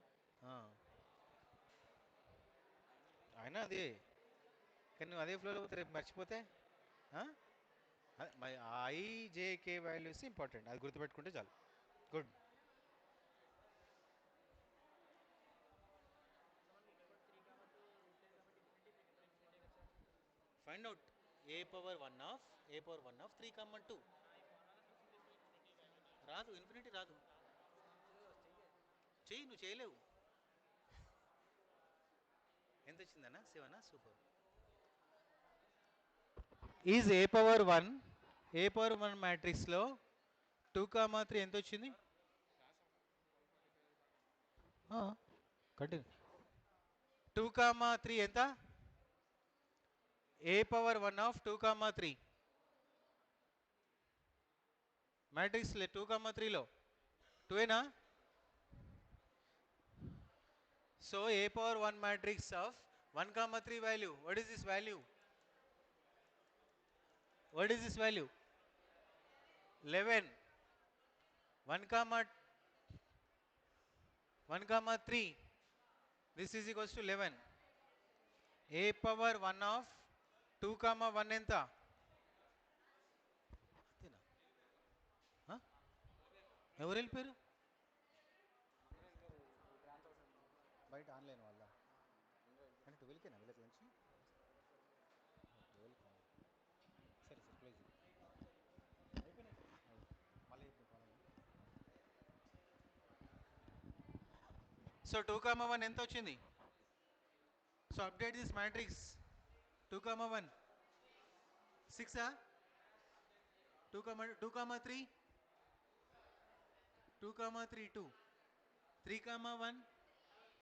అయినా అదే, కానీ నువ్వు అదే ఫ్లోలో పోతే రేపు మర్చిపోతే ఐజేకే వాల్యూస్ ఇంపార్టెంట్, అది గుర్తుపెట్టుకుంటే చాలు. Good. Find out A power 1 of 3, 2 రాదు, ఇన్ఫినిటీ రాదు. చెయ్యి, నువ్వు చేయలేవు. ఎంత వచ్చిందన్నా? 7. సూపర్. ఈజ్ ఏ పవర్ 1 మ్యాట్రిక్స్లో 2,3 ఎంత వచ్చింది? కంటిన్యూ. 2,3 ఎంత? a పవర్ 1 ఆఫ్ 2,3 మ్యాట్రిక్స్ 2,3లో 2ఏనా? So a power 1 matrix of 1,3 value. What is this value? What is this value? 11. 1 comma 3. This is equals to 11. A power 1 of 2 comma 1 ఎంత? ఎవరు వెళ్ళిపోయారు? బయట ఆన్లైన్ వల్ల అంటే 12కేనా వీళ్ళకి లంచ్? 12కా? సరే సార్ క్లోజ్ అయిపోయినాయి. మళ్ళీ సో 2 comma 1 ఎంత వచ్చింది? So update this matrix. 2 comma 1 6 2 comma 3 2 comma 3 2 3 comma 1